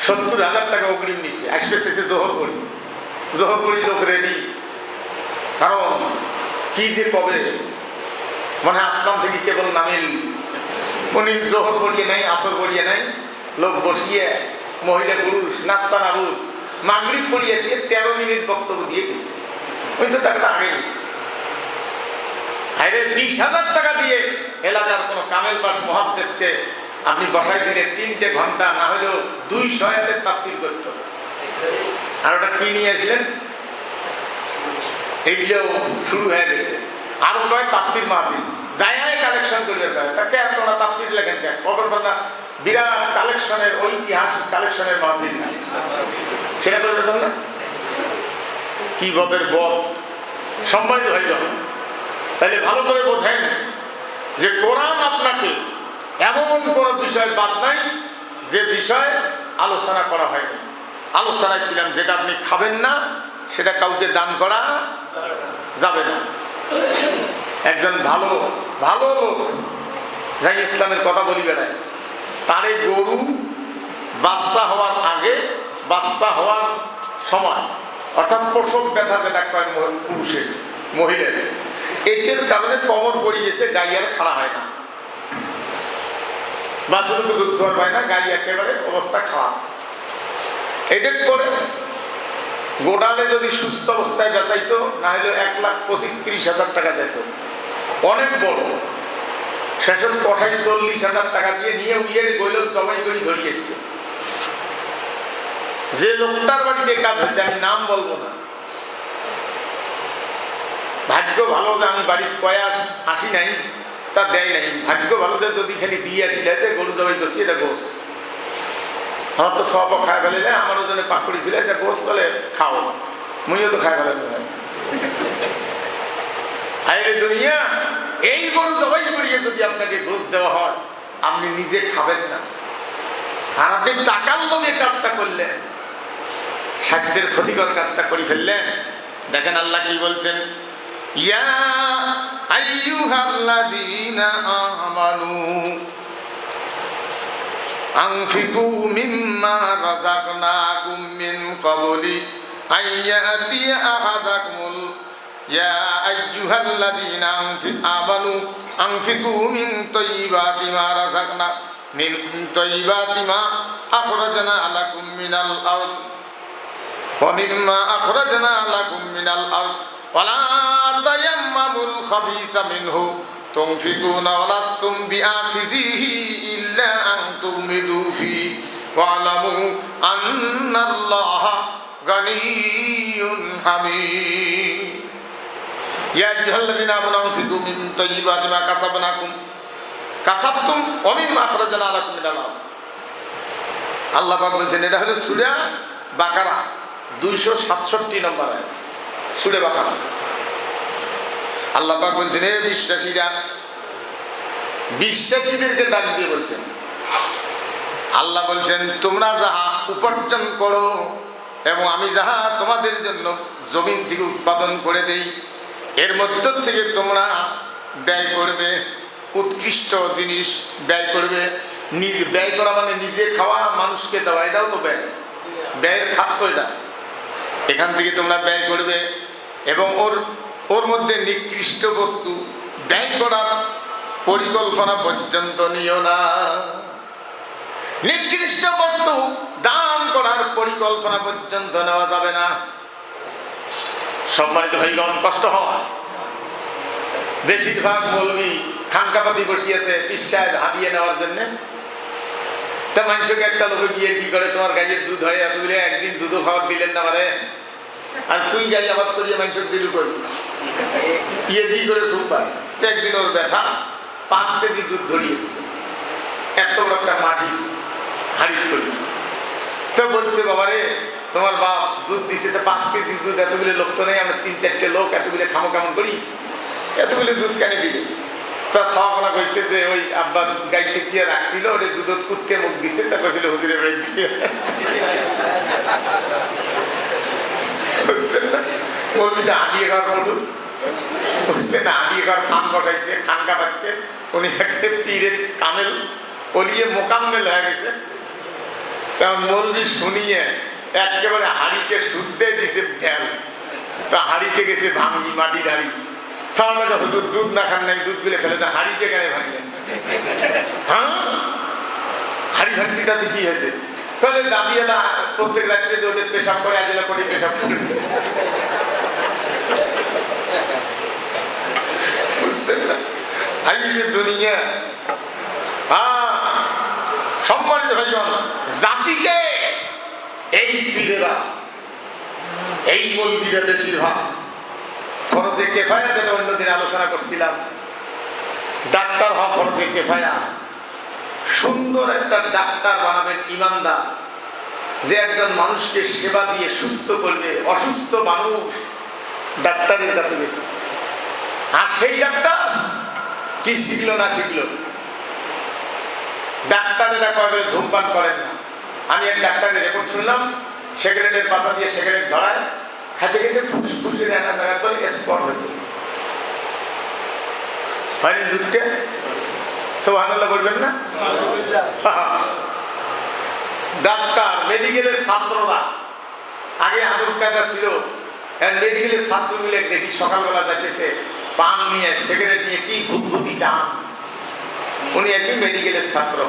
70,000 টাকা অগ্রিম নিচ্ছে। আসবে শেষে জোহর করি লোক রেডি। কারণ কি যে কবে মনে আসলাম থেকে কেবল নামিল, উনি জোহর করিয়ে নাই, আসর করিয়ে নাই, লোক বসিয়ে মহিলা পুরুষ নাস্তা নাবুদ মাগরিব পড়িয়েছে, 13 মিনিট বক্তব্য দিয়ে গেছে। উনি তো টাকাটা আগে গেছে। হাইরে 20,000 টাকা দিয়ে এলাকার কোনো কামেল বাস মুহাদ্দিসকে আপনি বসাই দিলে 3 ঘন্টা, না হলেও 200 আয়াতের তাফসীর করত। আর ওটা কি নিয়ে আসলেন, এইগুলো শুরু হয়ে গেছে। আরো কয় তাফসির মাহফিল যাই কালেকশন করবে, তাকে আপনারা তাফসির লেখেন কেন, কখন না বিরাট কালেকশনের ঐতিহাসিক কালেকশনের মাহফিল না, সেটা করবে না। কি বদের বদ, সম্মানিত হয়ে যাবে। তাহলে ভালো করে বোঝেন যে কোরআন আপনাকে এমন কোনো বিষয় বাদ নাই যে বিষয় আলোচনা করা হয়নি। আলোচনায় ছিলাম যেটা আপনি খাবেন না সেটা কাউকে দান করা যাবে না। একজন ভালো ভালো লোক যাই ইসলামের কথা বলি বেড়ায়, তারে গরু বাচ্চা হওয়ার আগে, বাচ্চা হওয়ার সময়, অর্থাৎ প্রসব ব্যথা যেটা কয় পুরুষের মহিলাদের, এটার কারণে কমর পড়ে গেছে, গাই আর খাড়া হয় না, বাচ্চাকে দুধ খাওয়ার হয় না, গাই একেবারে অবস্থা খারাপ। এটার পরে গোডালে যদি সুস্থ অবস্থায় বেচাইতো, না হলে 1,25,30,000 টাকা যেত, অনেক বড়। শেষত কঠাই 40,000 টাকা দিয়ে নিয়ে উইয়ে গৈলক জমাই করে ধরে এসছে। যে লোকটার বাড়িতে কাজ হয়েছে, আমি নাম বলবো না, ভাগ্য ভালো যে আমি বাড়ির কয়ে আসি নাই, তা দেয় নাই। ভাগ্য ভালো যে যদি খালি দিয়ে আসিলে যে গরু জবাই করছি, এটা গোস আমার তো সব খায় ফেলে, আমারও জন্য পাকুড়ি ছিল, এটা গোস বলে খাও, মুইও তো খায় ফেলেন। আরে দুনিয়া, এই গরু জবাই করিয়ে যদি আপনাকে গোস দেওয়া হয়, আপনি নিজে খাবেন না, আর আপনি টাকার লোভে কাজটা করলেন, স্বাস্থ্যের ক্ষতিকর কাজটা করে ফেললেন। দেখেন আল্লাহ কি বলছেন, ইয়া আইয়ুহাল্লাযীনা আমানু আনফিকু মিম্মা রাযাকনাকুম মিন ক্বাবলি আইয়াতিয়া আহাদাকুমুল ইয়া আইয়ুহাল্লাযীনা আমানু আনফিকু মিন তাইয়্যিবাতি মা রাযাকনা মিন তাইয়্যিবাতি মা আখরাজনা লাকুম মিনাল আরদ ওয়া মিম্মা আখরাজনা লাকুম মিনাল আরদ ওয়ালা তায়াম্মামুল খাবিসা মিনহু তুনফিকুনা ওয়ালাস্তুম বিআখিযিহি ইল্লা আন তুমিদু ফি ওয়ালামু আন্নাল্লাহা গানিয়্যুন হামিদ। ইয়া আইয়ুহাল্লাযীনা আমানু আনফিকু মিন তাইয়্যিবাতি মা কাসাবতুম ওয়া মিম্মা আখরাজনা লাকুম মিনাল আরদ। আল্লাহ পাক বলছেন, এটা হলো সূরা বাকারা 267 নম্বর আয়াত, সূরা বাকারা। আল্লাহ পাক বলছেন, হে বিশ্বাসীরা, বিশ্বাসীদেরকে ডাক দিয়ে বলছেন, আল্লাহ বলছেন, তোমরা যাহা উপার্জন করো এবং আমি যাহা তোমাদের জন্য জমিন থেকে উৎপাদন করে দেই, এর মধ্য থেকে তোমরা ব্যয় করবে, উৎকৃষ্ট জিনিস ব্যয় করবে। নিজে ব্যয় করা মানে নিজে খাওয়া, মানুষকে দেওয়া, এটাও তো ব্যয়, ব্যয়ের খাদ্য এটা। এখান থেকে তোমরা ব্যয় করবে এবং ওর মধ্যে নিকৃষ্ট বস্তু ব্যয় করার পরিকল্পনা পর্যন্ত নিও না। নিকৃষ্ট বস্তু দান করার পরিকল্পনা পর্যন্ত নেওয়া যাবে না। সম্মানিত ভাইগণ, কষ্ট হয়, বেশিরভাগ মৌলবী খানকাপাতি বসিয়েছে পীর সাহেব হাদিয়ে নেওয়ার জন্য। তা মানুষকে একটা লোক গিয়ে কি করে, তোমার গাইয়ের দুধ হয় এতগুলো, একদিন দুধও খাবার দিলেন না মারে, আর তুই গাই আবাদ করিয়ে মানুষের দিল করি ইয়ে জি করে খুব পায়। তো একদিন ওর ব্যাটা 5 কেজি দুধ ধরিয়েছে, এত বড় একটা মাটি হাড়ি করি। তো বলছে, বাবারে তোমার বাপ দুধ দিছে, তো 5 কেজি দুধ, এতগুলো লোক তো নেই, আমরা 3-4টে লোক, এতগুলো খামো কেমন করি, এতগুলো দুধ কেন দিলে? তা সাহাবনা কইছে যে ওই আব্বা গাইছে কি রাখছিল, ওটা দুধ কুত্তে মুখ দিছে, তা কইছিল হুজুরের বাড়ি দিয়ে বলবিটা হাঁটিয়ে খাওয়ার মতো হচ্ছে না, হাঁটিয়ে খাওয়ার খান বসাইছে, খান কাটাচ্ছে, উনি একটা পীরের কামেল অলিয়ে মোকাম্মেল হয়ে গেছে। তেমন মৌলবি শুনিয়ে একেবারে হাড়িকে শুদ্ধে দিছে ঢেল, তা হাড়িতে গেছে ভাঙ্গি, মাটির হাড়ি। সাহাবাটা হুজুর দুধ না খান নাই, দুধ গুলে ফেলে, না হাড়িতে কেন ভাঙলেন? হ্যাঁ, হাড়ি ভাঙছি, তাতে কি হয়েছে? তাহলে দাদিয়ালা প্রত্যেক রাত্রে যে ওদের পেশাব করে, আজেলা করে পেশাব করে, বুঝছেন না? আইয়ে দুনিয়া। সম্মানিত ভাইগণ, জাতিকে এই পীরেরা এই মৌলবীরা বেশিরভাগ ফরজে কেফায়া, যেটা অন্যদিন আলোচনা করছিলাম, ডাক্তার হওয়া ফরজে কেফায়া। সুন্দর একটা ডাক্তার বানাবেন ইমানদার, যে একজন মানুষকে সেবা দিয়ে সুস্থ করবে। অসুস্থ মানুষ ডাক্তারের কাছে গেছে, আর সেই ডাক্তার কি শিখলো না শিখলো? ডাক্তারেরা কবে ধূমপান করেন না। আমি এক ডাক্তারের রেকর্ড শুনলাম, সিগারেটের পাশা দিয়ে সিগারেট ধরায়, খেতে খেতে ফুসফুসের একটা জায়গায় করে স্পট হয়েছে। হয়নি যুগটা? সুবহানাল্লাহ বলবেন না? ডাক্তার, মেডিকেলের ছাত্ররা, আগে আদর কায়দা ছিল, মেডিকেলের ছাত্র মিলে দেখি সকালবেলা যাইতেছে পান নিয়ে সিগারেট নিয়ে, কি ঘুতঘুতি টান। উনি একই মেডিকেলের ছাত্র,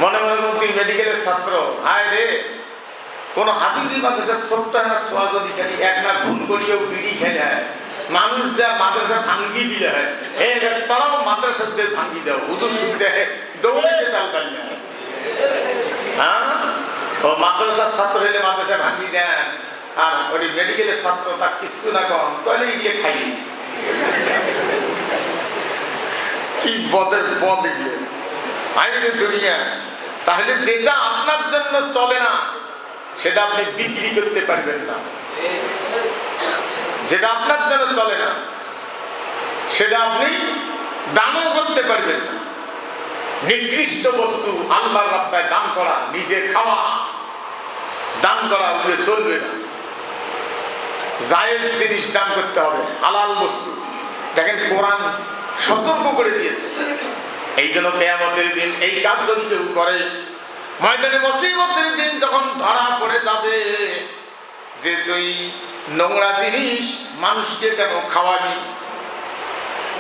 মনে মনে তুই মেডিকেলের ছাত্র, হায় রে কোন হাফিজি মাদ্রাসার ছোট্ট একটা সোয়া যদি খালি এক না ভুল করিয়েও বিড়ি খেলে হয়, মানুষ যা মাদ্রাসা ভাঙ্গি দিলে হয়, তারাও মাদ্রাসাদের ভাঙ্গি দেয়, হুজুর সুবিধা দৌড়িতে তাল তালি না। হ্যাঁ, ও মাদ্রাসার ছাত্র হলে মাদ্রাসা ভাঙ্গি দেন, আর ওই মেডিকেলের ছাত্র তার কিচ্ছু না কম কলে গিয়ে খাই। কি বদের পদ এগুলো আইনের দুনিয়া। তাহলে যেটা আপনার জন্য চলে না সেটা আপনি বিক্রি করতে পারবেন না, যেটা আপনার জন্য চলে না সেটা আপনি দানও করতে পারবেন না। নিকৃষ্ট বস্তু আল্লাহর রাস্তায় দান করা, নিজে খাওয়া, দান করা ওগুলো চলবে না। জায়েজ জিনিস দান করতে হবে, হালাল বস্তু। দেখেন কোরআন সতর্ক করে দিয়েছে। এই জন্য কিয়ামতের দিন এই কাজ যদি কেউ করে, ময়দানে মুসিবতের দিন যখন ধরা পড়ে যাবে যে তুই নোংরা জিনিস মানুষকে কেন খাওয়ালি,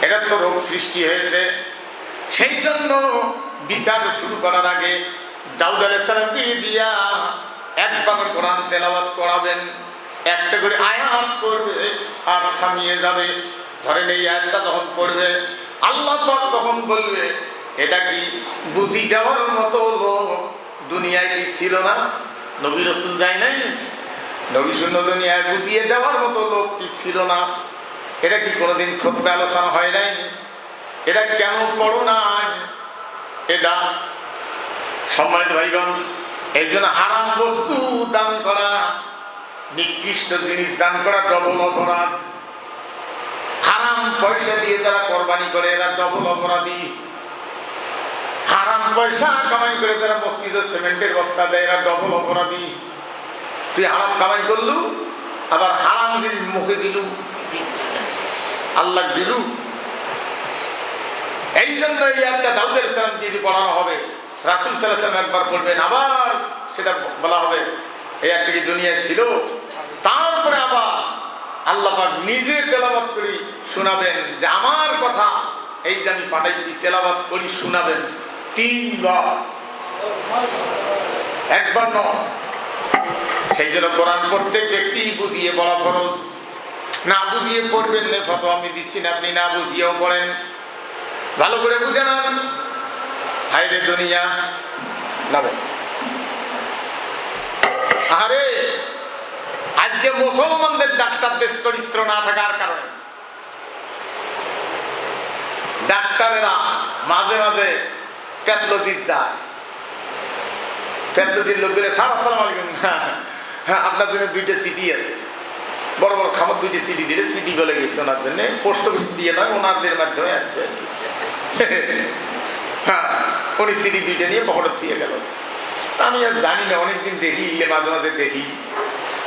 এটা তো রোগ সৃষ্টি হয়েছে। সেই জন্য বিচার শুরু করার আগে দাউদ আলাইহিস সালামকে দিয়া একবার কোরআন তেলাওয়াত করাবেন, একটা করে আয়াত করবে আর থামিয়ে যাবে। ধরেন এই আয়াতটা যখন পড়বে, আল্লাহ পাক তখন বলবে, এটা কি বুঝি যাওয়ার মতো লোক দুনিয়ায় কি ছিল না? নবী রাসূল যায় নাই? নবী শূন্য দুনিয়ায় বুঝিয়ে দেওয়ার মতো লোক কি ছিল না? এটা কি কোনোদিন খুতবায় আলোচনা হয় নাই? এটা কেন পড়ো নাই? এটা সম্মানিত ভাইগণ, এই জন্য হারাম বস্তু দান করা, নিকৃষ্ট জিনিস দান করা ডবল অপরাধ। হারাম পয়সা দিয়ে যারা কোরবানি করে এরা ডবল অপরাধী। হারাম পয়সা কামাই করে যারা মসজিদে সিমেন্টের বস্তা দেয় এরা ডবল অপরাধী। তুই হারাম কামাই করলু, আবার হারাম জিনিস মুখে দিলু, আল্লাহ দিলু। এই জন্য এই একটা দাউদ আলাইহিস সালামকে যদি পড়ানো হবে, রাসূল সাল্লাল্লাহু আলাইহি ওয়াসাল্লাম একবার পড়বেন, আবার সেটা বলা হবে এই একটা কি দুনিয়ায় ছিল। তারপরে আবার আল্লাহ পাক নিজে তেলাওয়াত করে শোনাবেন যে আমার কথা এই যে আমি পাঠাইছি, তেলাওয়াত করি শোনাবেন 3 বার, একবার নয়। সেই জন্য কোরআন প্রত্যেক ব্যক্তি বুঝিয়ে পড়া ফরজ। না বুঝিয়ে পড়বেন না, ফতোয়া আমি দিচ্ছি না, আপনি না বুঝিয়েও পড়েন, ভালো করে বুঝে নেন। হায়রে দুনিয়া নামে। আরে আজকে মুসলমানদের ডাক্তারদের চরিত্র না থাকার কারণে ডাক্তারেরা মাঝে মাঝে প্যাথোলজির যায়। প্যাথোলজির লোক বলে, স্যার আসসালামু আলাইকুম, হ্যাঁ আপনার জন্য 2টা সিটি আছে, বড় বড় খাবার 2টি সিটি দিলে, সিটি বলে গেছে ওনার জন্য, পোস্ট অফিস দিয়ে নয়, ওনাদের মাধ্যমে আসছে আর কি। হ্যাঁ, উনি সিটি 2টা নিয়ে পকেটে থুয়ে গেল। তা আমি আর জানি না, অনেকদিন দেখি, মাঝে মাঝে দেখি,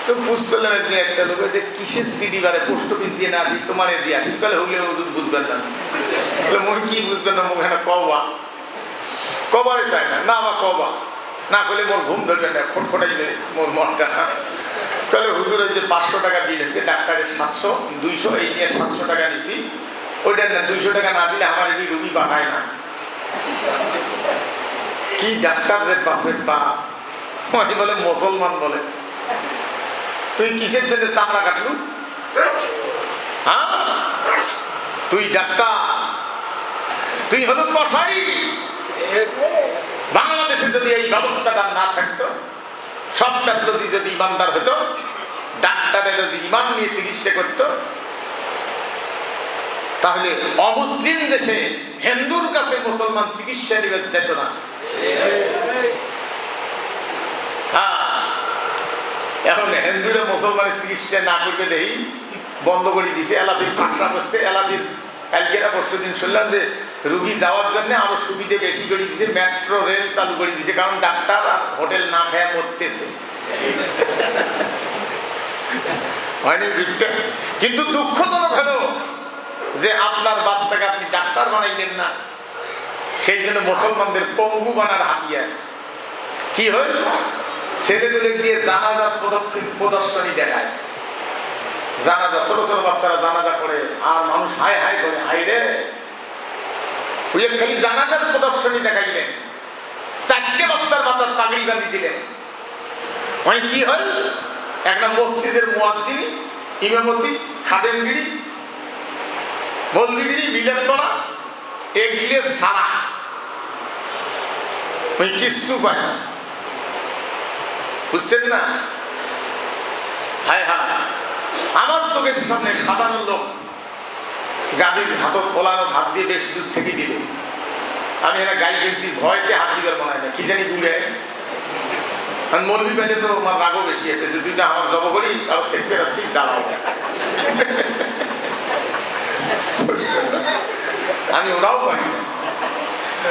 তো বুঝতেলাম একদিন একটা লোক যে কিসের সিটি বারে পোস্ট অফিস দিয়ে না আসি, তোমার দিয়ে আসি, তাহলে হলে বুঝবেন না। মুখ কি বুঝবেন না, মুখে না কবা, কবারে চায় না, না বা কবা না করলে মোর ঘুম ধরবে না, খটখটাইবে মোর মনটা। তাহলে হুজুর ওই যে 500 টাকা বিল হয়েছে, ডাক্তারের 700 200, এই নিয়ে 700 টাকা নিছি, ওইটা না 200 টাকা না দিলে আমার এটি রুগী পাঠায় না। কি ডাক্তারদের বাপের বাপ, বলে মুসলমান বলে, তুই কিসের জন্য চামড়া কাটলু? হ্যাঁ, তুই ডাক্তার, তুই হলো কসাই। বাংলাদেশে যদি এই ব্যবস্থাটা না থাকতো, সব প্যাথোলজি যদি ইমানদার হতো, ডাক্তারে যদি ইমান নিয়ে চিকিৎসা করত, তাহলে অমুসলিম দেশে হিন্দুর কাছে মুসলমান চিকিৎসা নিবে যেত না। এখন হিন্দুরা মুসলমানের চিকিৎসা না করবে দেখি বন্ধ করে দিছে। এলাফির ফাঁকসা করছে। এলাফির কালকেরা পরশুদিন শুনলাম যে রুগী যাওয়ার জন্য আরো সুবিধে বেশি করে দিছে, মেট্রো রেল চালু করে দিছে, কারণ ডাক্তার আর হোটেল না খেয়ে মরতেছে। হয়নি যুগটা? কিন্তু দুঃখজনক হলো যে আপনার বাচ্চাকে আপনি ডাক্তার বানাইলেন না, সেই জন্য মুসলমানদের পঙ্গু বানার হাতিয়ার কি হয়, ছেলেগুলো দিয়ে জানাজার প্রদর্শনী দেখায়। জানাজা, ছোট ছোট বাচ্চারা জানাজা করে আর মানুষ হাই হাই করে, হাই রে ওই খালি জানাজার প্রদর্শনী দেখাইলেন, 4টে বস্তার মাথার পাগড়ি বাঁধি দিলেন। ওই কি হয়, একটা মসজিদের মুয়াজ্জিন, ইমামতি, খাদেমগিরি, মৌলভীগিরি, মিলাদ করা, এগুলো ছাড়া ওই কিচ্ছু পায় না। বুঝছেন না? হায় হায়, আমার চোখের সামনে সাধারণ লোক গাড়ির হাতত ওলানো হাত দিয়ে বেশ দুধ ছেঁকে দিলে, আমি এরা গাই গেছি, ভয়তে হাত দিবার মনে হয় না, কি জানি ঘুরে। আর মৌলভী পাইলে তো আমার রাগও বেশি আছে, যে তুই তো আমার জব করি সব সেক্টর আসছি দাঁড়াও। আমি ওরাও পারি না।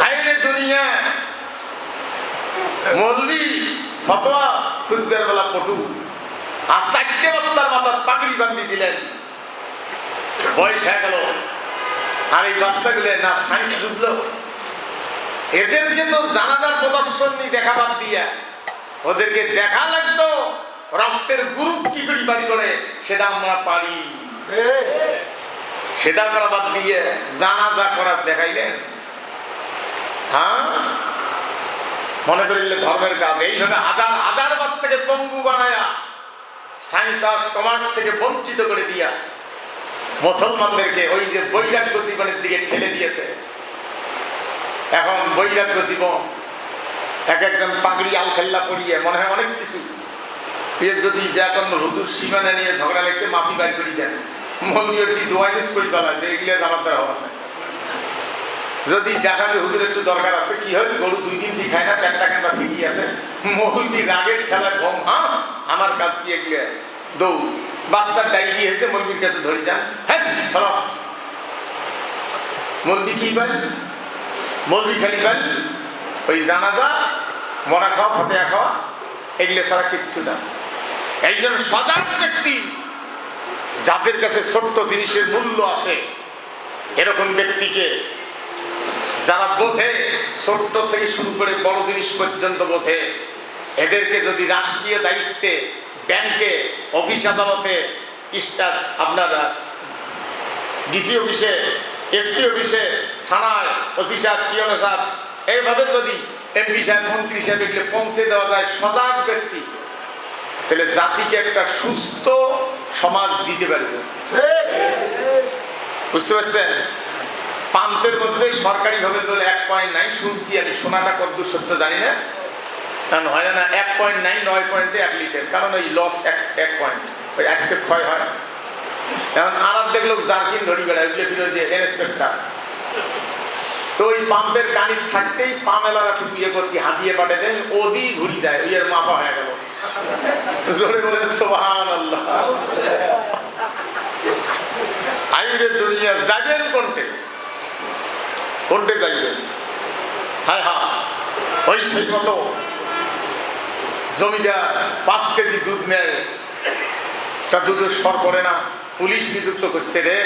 হাইরে দুনিয়া, মৌলভী ফতোয়া খুঁজবার বেলা পটু, আর 4টে বস্তার মাথার পাগড়ি বান্ধি দিলেন। বয়স হয়ে গেল, আর এই বাচ্চাগুলো না সায়েন্স বুঝলো, এদেরকে তো জানাজার প্রদর্শনী দেখাবার দিয়া ওদেরকে দেখা লাগতো রক্তের গ্রুপ কি করে বাড়ি করে, সেটা আমরা পারি, সেটা করা বাদ দিয়ে জানাজা করার দেখাইলেন। হ্যাঁ, মনে করিলে ধর্মের কাজ। এইভাবে হাজার হাজার বাচ্চাকে পঙ্গু বানায়া সায়েন্স আর কমার্স থেকে বঞ্চিত করে দিয়া মুসলমানদেরকে ওই যে বৈরাগ্য জীবনের দিকে ঠেলে দিয়েছে। এখন বৈরাগ্য জীবন, এক একজন পাগড়ি আলখেল্লা পড়িয়ে মনে হয় অনেক কিছু। এর যদি যে এখন হুজুর সীমানা নিয়ে ঝগড়া লেগেছে, মাফি বাই করি দেন, মন্দির দোয়া ইউজ করি বলা যে এগুলো জানার দ্বারা হবার না। যদি দেখা যায় হুজুর একটু দরকার আছে, কি হয়, গরু 2 দিন ঠিক খায় না, পেটটা কেনবা ফিরিয়ে আছে, মৌলবি রাগের খেলা ঘুম, হ্যাঁ আমার কাজ কি এগুলো দৌড়, বাচ্চার ডায়রি হয়েছে মৌলবির কাছে ধরে যান, হ্যাঁ চলো। মৌলবি কি পাই, মৌলবি খালি পাই ওই জানাজা, মরা খাওয়া, ফতেয়া খাওয়া, এগুলো ছাড়া কিচ্ছু না। একজন সজাগ ব্যক্তি, যাদের কাছে ছোট্ট জিনিসের মূল্য আছে, এরকম ব্যক্তিকে যারা বোঝে, ছোট্ট থেকে শুরু করে বড় জিনিস পর্যন্ত বোঝে, এদেরকে যদি রাষ্ট্রীয় দায়িত্বে, ব্যাংকে, অফিস আদালতে, আপনার ডিসি অফিসে, এসপি অফিসে, থানায় ওসি সাহেব, টিএনও সাহেব, এইভাবে যদি এমপি সাহেব, মন্ত্রী সাহেব এগুলো পৌঁছে দেওয়া যায় সজাগ ব্যক্তি, তাহলে জাতিকে একটা সুস্থ সমাজ দিতে পারবে। বুঝতে পারছেন? পাম্পের মধ্যে সরকারি ভাবে বলে 1 পয়েন্ট নাই, শুনছি আমি, শোনাটা কতদূর সত্য জানি না, কারণ হয় না 1 পয়েন্ট নাই, 9 পয়েন্টে 1 লিটার, কারণ ওই লস 1 পয়েন্ট, ওই আসতে ক্ষয় হয়। এখন আর দেখলো জার্কিন ধরি বেড়ায়, ওইগুলো ফিরে যে ইন্সপেক্টর, তো ওই পাম্পের কানির থাকতেই পামেলারা কি বিয়ে করতে হাতিয়ে পাঠে দেন, ওদি ঘুরি যায়, ওই এর মাপা হয়ে গেল। জোরে বলে সুবহানাল্লাহ। আইরে দুনিয়া যাবেন কোনটে, কোনটে যাইবেন? হায় হা, ওই সেই মতো জমিদার 5 কেজি দুধ নেয়, তা দুধের সর করে না, পুলিশ নিযুক্ত করছে রে,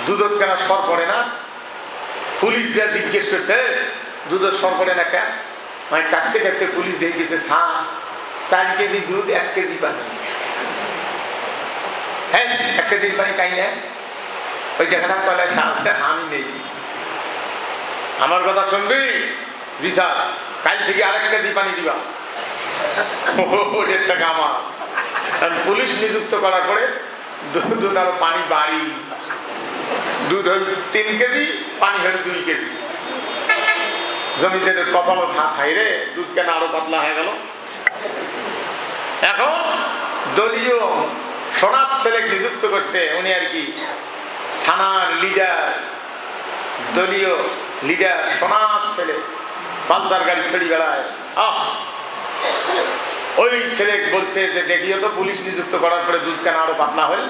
দুধের কেনা সর করে না, পুলিশ যা জিজ্ঞেস করছে দুধের সর করে না কেন, মানে কাটতে কাটতে পুলিশ দেখে গেছে 4 কেজি দুধ 1 কেজি পানি, হ্যাঁ 1 কেজি পানি খাই না, ওই টাকাটা কয়লা সাহসটা আমি নিয়েছি, আমার কথা শুনবি? জি স্যার, কাল থেকে 1 কেজি পানি দিবা, ওদের টাকা আমার। পুলিশ নিযুক্ত করার পরে দুধ আরো পানি বাড়ি, দুধ হল 3 কেজি, পানি হল 2 কেজি। জমিদারের কপালও হাত হাই রে, দুধ কেন আরো পাতলা হয়ে গেল। এখন দলীয় সোনার ছেলে নিযুক্ত করছে, উনি আর কি থানার লিডার, দলীয় লিডার সোনার ছেলে, পালসার গাড়ি চড়ি বেড়ায়। ওই ছেলে বলছে যে দেখিও তো পুলিশ নিযুক্ত করার পরে দুধ কেন আরো পাতলা হল।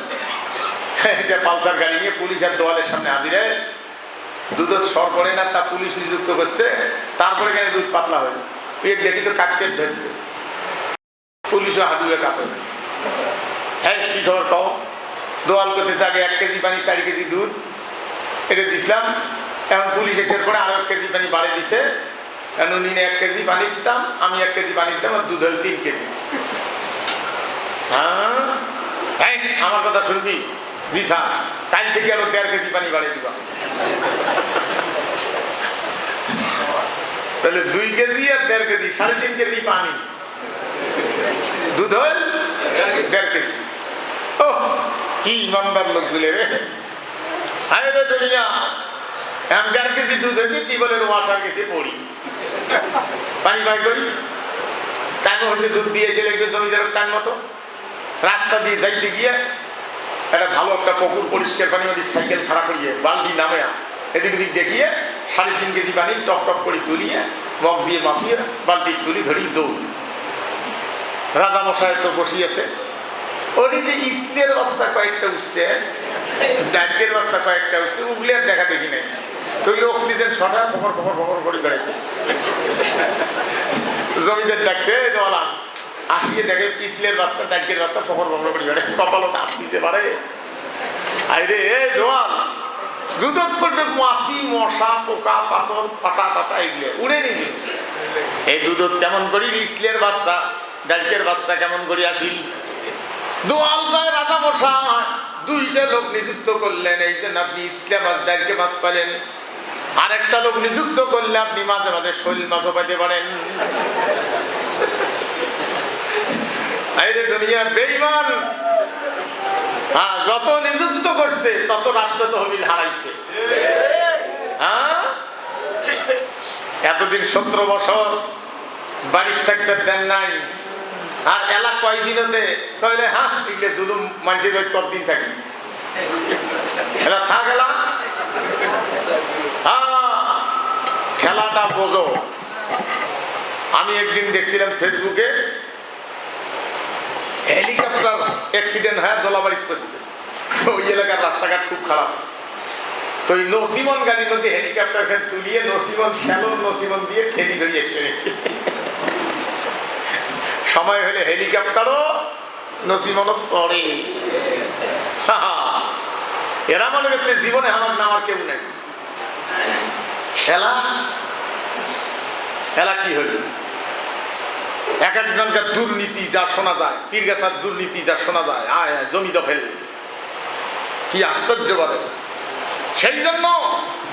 পালসার গাড়ি নিয়ে পুলিশ আর দোয়ালের সামনে হাজিরে, দুধ সর করে না, তা পুলিশ নিযুক্ত করছে, তারপরে কেন দুধ পাতলা হল। দেখি তো কাট পেট ধরছে, পুলিশও হাঁটুয়ে কাপে। হ্যাঁ কি খবর কও? দোয়াল করতে আগে 1 কেজি পানি 4 কেজি দুধ এটা দিছিলাম, এখন পুলিশ এসে করে আরো 1 কেজি পানি বাড়ে দিছে। উনি 1 কেজি পানি দিতাম, আমি 1 কেজি পানি দিতাম, আর দুধ হল 3 কেজি। হ্যাঁ আমার কথা শুনবি? জি স্যার, কাল থেকে আরো 1.5 কেজি পানি বাড়িয়ে দিবা। তাহলে 2 কেজি আর 1.5 কেজি, 3.5 কেজি পানি, দুধ হল 1.5 কেজি। ও কি ইমানদার লোকগুলো রে! আরে রে দুনিয়া, 1.5 কেজি দুধ হয়েছে, টিউবওয়েলের ওয়াশার গেছে পড়ি, পানি বাই করি, টাইম হয়েছে দুধ দিয়েছে একটু জমিদারের টাইম মতো। রাস্তা দিয়ে যাইতে গিয়ে একটা ভালো একটা পুকুর, পরিষ্কার পানি, ওই সাইকেল খাড়া করিয়ে বালতি নামে এদিক ওদিক দেখিয়ে 3.5 কেজি পানি টপ টপ করে তুলিয়ে মগ দিয়ে মাখিয়ে বালতি তুলি ধরি দৌড়। রাজা মশাই তো বসিয়েছে, ওই যে ইসলের বাচ্চা কয়েকটা উঠছে, ডাকের বাচ্চা কয়েকটা উঠছে, উগলে আর দেখা দেখি নাই। তো অক্সিজেন শটা খবর খবর খবর করে বেড়াইতেছে। জমিদার ডাকছে, আসিয়ে দেখে ইসলের বাচ্চা ডাকের বাচ্চা খবর খবর করে বেড়ায়, কপালও তাপ দিতে পারে। আরে এই দোয়াল, দুধ করবে মাছি, মশা, পোকা, পাথর, পাতা পাতা এগুলো উড়ে নিজে। এই দুধ কেমন করি ইসলের বাচ্চা ডাকের বাচ্চা কেমন করি আসিল। দোয়াল গায়ে রাজা মশা 2টা লোক নিযুক্ত করলেন, এই জন্য আপনি ইসলাম মাছ ডাকে মাছ পাইলেন। আরেকটা লোক নিযুক্ত করলে আপনি মাঝে মাঝে শৈল মাছও পাইতে পারেন। আরে দুনিয়া বেঈমান, যত নিযুক্ত করছে তত রাষ্ট্র তহবিল হারাইছে। এতদিন 17 বছর বাড়ির থাকতে দেন নাই, আর এলা কয়দিন হতে কইলে হ্যাঁ এগুলো জুলুম মানুষের ওই কতদিন থাকি এলা থাক এলা খেলাটা বোঝো। আমি একদিন দেখছিলাম ফেসবুকে হেলিকপ্টার অ্যাক্সিডেন্ট হয়ে দোলাবাড়ি পড়ছে, ওই এলাকার রাস্তাঘাট খুব খারাপ। তো ওই নসিমন গাড়ির মধ্যে হেলিকপ্টার তুলিয়ে নসিমন শ্যালন নসিমন দিয়ে ঠেলি ধরিয়ে ফেলে, সময় হলে হেলিকপ্টারও নসিমনও চড়ে। এরা মনে করছে জীবনে আমার নামার কেউ নেই। এলা এলা কি হইল? এক একজনকার দুর্নীতি যা শোনা যায়, পীরগাছার দুর্নীতি যা শোনা যায়, আয় জমি দখল, কি আশ্চর্য বলে। সেই জন্য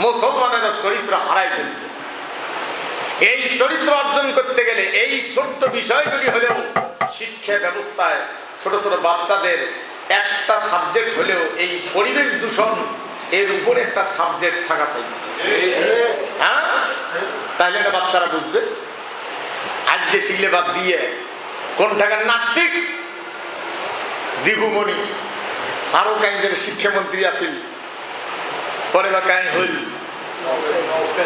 মুসলমানেরা চরিত্র হারাই ফেলছে। এই চরিত্র অর্জন করতে গেলে এই ছোট্ট বিষয়গুলি হলেও শিক্ষা ব্যবস্থায় ছোট ছোট বাচ্চাদের একটা সাবজেক্ট হলেও এই পরিবেশ দূষণ এর উপরে একটা সাবজেক্ট থাকা চাই। হ্যাঁ, তাহলে না বাচ্চারা বুঝবে। আজকে শিখলে বাদ দিয়ে কোন টাকার নাস্তিক দিগুমণি আরো কাইন্দের শিক্ষামন্ত্রী আছেন, পরে বা কাইন হইল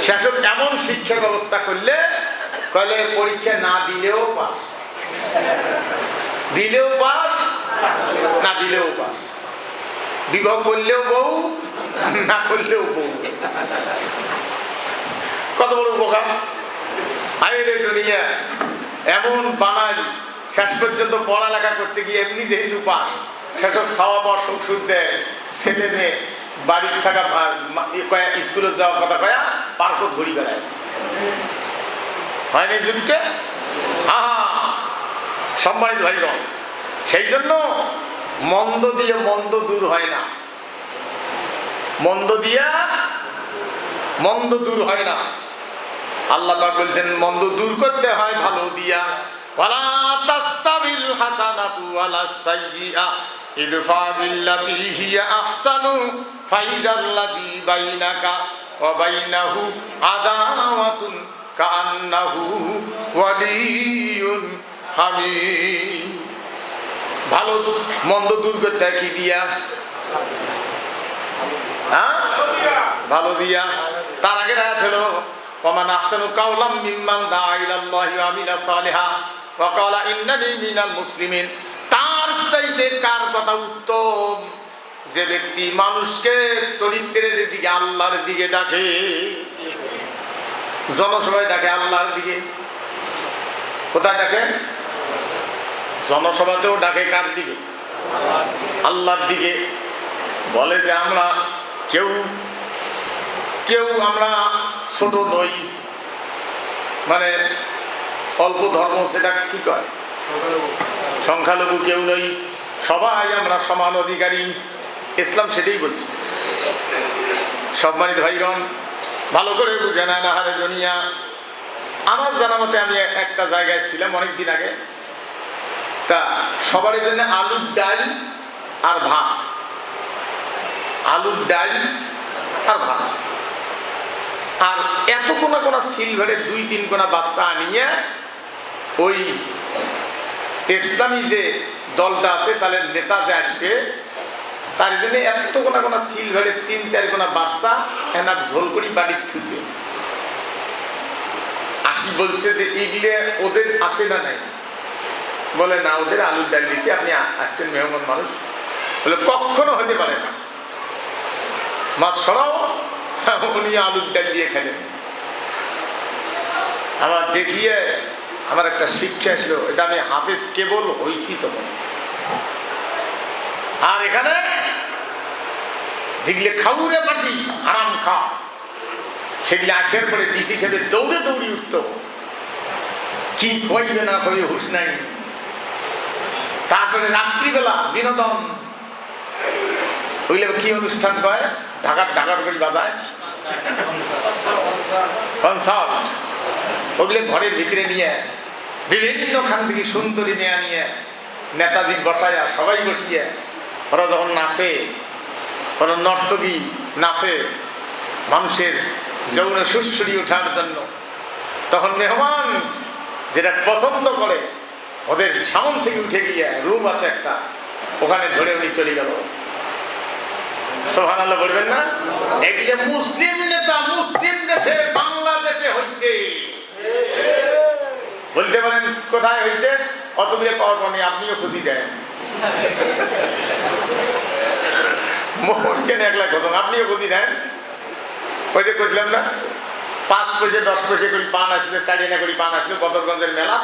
শাসক এমন শিক্ষা ব্যবস্থা করলে কলে পরীক্ষা না দিলেও পাস, দিলেও পাস, না দিলেও পাস, বিবাহ করলেও বউ, না করলেও বউ। কত বড় উপকার! আইরে দুনিয়া এমন বানাই, শেষ পর্যন্ত পড়ালেখা করতে গিয়ে এমনি যেহেতু পাস, সেসব খাওয়া পাওয়া সুখ দেয়, ছেলে মেয়ে বাড়ির থাকা স্কুলে যাওয়ার কথা কয়া পার্ক ঘুরি বেড়ায়, হয়নি যুগটা? সম্মানিত ভাইগণ, সেই জন্য মন্দ দিয়ে মন্দ দূর হয় না, মন্দ দিয়া মন্দ দূর হয় না। আল্লাহ পাক বলছেন মন্দ দূর করতে হয় ভালো দিয়া। ওয়ালা তাস্তাবিল হাসানাতু ওয়ালা সাইয়্যিআ ইদফা বিল্লাতী হিয়া আহসানু ফাইজাল্লাযী বাইনাকা ওয়া বাইনাহু আদাওয়াতুন কাআন্নাহু ওয়ালিয়্যুন হামীম। ভালো মন্দ দূর করতে হয় কি দিয়া? হ্যাঁ, ভালো দিয়া। তার আগের আয়াত হলো ওয়ামান আহসানু কাওলাম মিম্মান দাআ ইলাল্লাহি ওয়া আমিলা সালিহা ওয়া ক্বালা ইন্নানি মিনাল মুসলিমিন। তার চাইতে কার কথা উত্তম? যে ব্যক্তি মানুষকে চরিত্রের দিকে, আল্লাহর দিকে ডাকে। জনসভায় ডাকে আল্লাহর দিকে। কোথায় ডাকে? জনসভাতেও ডাকে কার দিকে? আল্লাহর দিকে। বলে যে আমরা কেউ কেউ আমরা ছোট নই, মানে অল্প ধর্ম, সেটা কি কয়? সংখ্যালঘু কেউ নই, সবাই আমরা সমান অধিকারী। ইসলাম সেটাই বলছে। সম্মানিত ভাইগণ, ভালো করে বুঝে নেন। আহারে দুনিয়া, আমার জানা মতে আমি একটা জায়গায় ছিলাম অনেকদিন আগে, তা সবার জন্য আলুর ডাল আর ভাত, আলুর ডাল আর ভাত, আর এত কোনা কোনা সিলভারের 2-3 কোনা বাচ্চা আনিয়ে ওই ইসলামী যে দলটা আছে তাদের নেতা যে আসবে তার জন্য এত কোনা কোনা সিলভারের 3-4 কোনা বাচ্চা এনা ঝোল করি বাড়ির থুছে আসি। বলছে যে এগুলো ওদের আছে না নাই? বলে না, ওদের আলুর ডাল দিয়েছি, আপনি আসছেন মেহমান মানুষ। বলে কখনো হতে পারে না, মাছ সরাও, উনি আলুর ডাল দিয়ে খেলেন। আমার দেখিয়ে আমার একটা শিক্ষা আসলো, এটা আমি হাফেজ কেবল হইছি তখন। আর এখানে যেগুলো খাউরে পাটি হারাম খা, সেগুলো আসার পরে ডিসি হিসেবে দৌড়ে দৌড়ি উঠত, কি কইবে না কইবে হুশ নাই। তারপরে রাত্রিবেলা বিনোদন, ওইগুলো কি অনুষ্ঠান কয়? ঢাকার করে বাজায় কনসার্ট। ওগুলো ঘরের ভিতরে নিয়ে বিভিন্ন খান থেকে সুন্দরী মেয়া নিয়ে নেতাজি বসায়া সবাই বসিয়ে ওরা যখন নাচে, ওরা নর্তকী নাচে মানুষের যৌন সুশ্রী ওঠার জন্য, তখন মেহমান যেটা পছন্দ করে ওদের সামন থেকে উঠে গিয়ে রুম আছে একটা, ওখানে ধরে উনি চলে গেল। সুবহানাল্লাহ বলবেন না? এগুলো মুসলিম নেতা মুসলিম দেশে, বাংলাদেশে হয়েছে। বলতে পারেন কোথায় হয়েছে? অতগুলো পাওয়া পানি আপনিও খুঁজি দেন, মোহনকে একলা খতম, আপনিও খুঁজি দেন। ওই যে কইছিলাম না, 5 পয়সা 10 পয়সা করে পান আসলে, 4 আনা করে পান আসলে বদরগঞ্জের মেলা।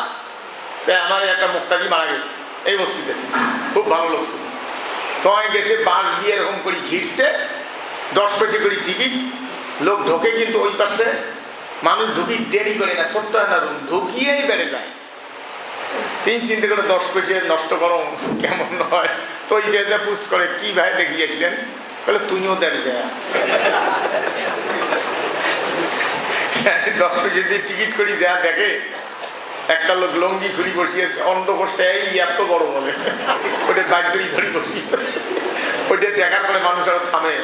তাই আমার একটা মুক্তাদি মারা গেছে এই মসজিদে, খুব ভালো লোক ছিল। তো গেছে বাঁশ দিয়ে এরকম করে ঘিরছে, 10 পয়সা করে টিকিট, লোক ঢোকে, কিন্তু ওই পাশে মানুষ ঢুকি দেরি করে না, ছোট্ট একটা রুম ঢুকিয়েই বেড়ে যায়। তিন চিন্তা করে 10 পয়সা নষ্ট করো কেমন হয়। তো ওই গেছে পুষ করে, কি ভাই দেখিয়েছিলেন? বলে তুমিও দেখ যায় 10 পয়সা দিয়ে টিকিট করি যা দেখে একটা লোক লঙ্গি খুলি বসিয়েছে, অন্ডকোষটা এই এত বড় বলে, ওটা বাইক ধরি ধরি বসি, ওইটা দেখার পরে মানুষ আরো থামে,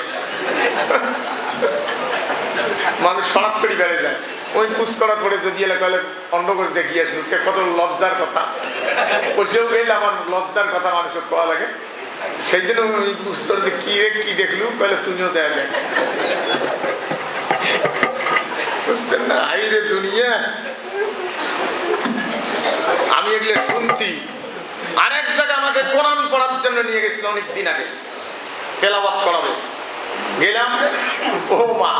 মানুষ সরাত করে বেড়ে যায়। ওই পুষ করার পরে যদি এলাকায় অন্ডকোষ দেখিয়ে আসলো, কত লজ্জার কথা। বসেও গেলে আমার লজ্জার কথা মানুষের কোয়া লাগে, সেই জন্য ওই পুষ করে কি দেখলু, বলে তুমিও দেখ দেখ। বুঝছেন না? আইরে দুনিয়া, আমি এগুলো শুনছি। আরেক জায়গায় আমাকে কোরআন পড়ার জন্য নিয়ে গেছিল অনেক দিন আগে, তেলাওয়াত করাবে। গেলাম, ও মা,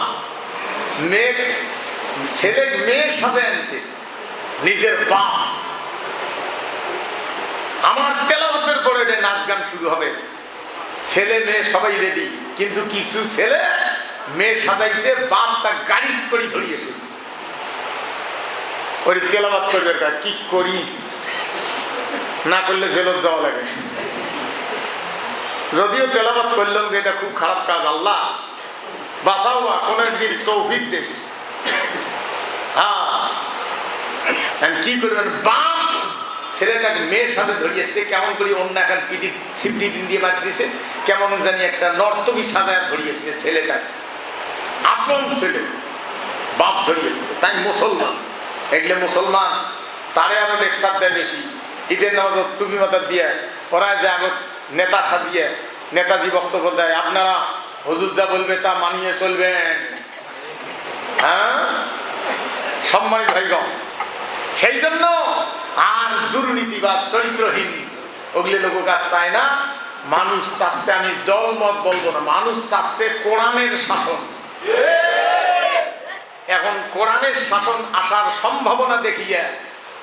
ছেলে মেয়ের সাথে আনছে নিজের বাপ। আমার তেলাওয়াতের পরে নাচ গান শুরু হবে, ছেলে মেয়ে সবাই রেডি, কিন্তু কিছু ছেলে মেয়ে সাজাইছে, বাপ তার গাড়ি করে ধরিয়েছে, ওই তেলাওয়াত করবে। কি করি, না করলে জেলত যাওয়া লাগে। যদিও তেলাওয়াত করলাম যে এটা খুব খারাপ কাজ, আল্লাহ বাঁচাও বা কোন একদিন তৌফিক দেশ। হ্যাঁ, কি করবেন? বাপ ছেলেটাকে মেয়ের সাথে ধরিয়েছে, কেমন করে অন্য এখন পিটি ছিপটি দিয়ে বাদ দিয়েছে, কেমন জানি একটা নর্তকী সাজায় ধরিয়েছে ছেলেটাকে, আপন ছেলে বাপ ধরিয়েছে। তাই মুসলমান, এগুলো মুসলমান, তারে আরো লেকচার দেয় বেশি। ঈদের নামাজ টুপি মাথার দিয়ে ওরা যে আগত নেতা সাজিয়ে নেতাজি বক্তব্য দেয়, আপনারা হুজুর যা বলবে তা মানিয়ে চলবেন। হ্যাঁ, সম্মানিত ভাইগণ, সেই জন্য আর দুর্নীতি বা চরিত্রহীন ওগুলি লোক কাজ চায় না। মানুষ চাচ্ছে, আমি দলমত বলবো না, মানুষ চাচ্ছে কোরআনের শাসন। এখন কোরআনের শাসন আসার সম্ভাবনা দেখিয়ে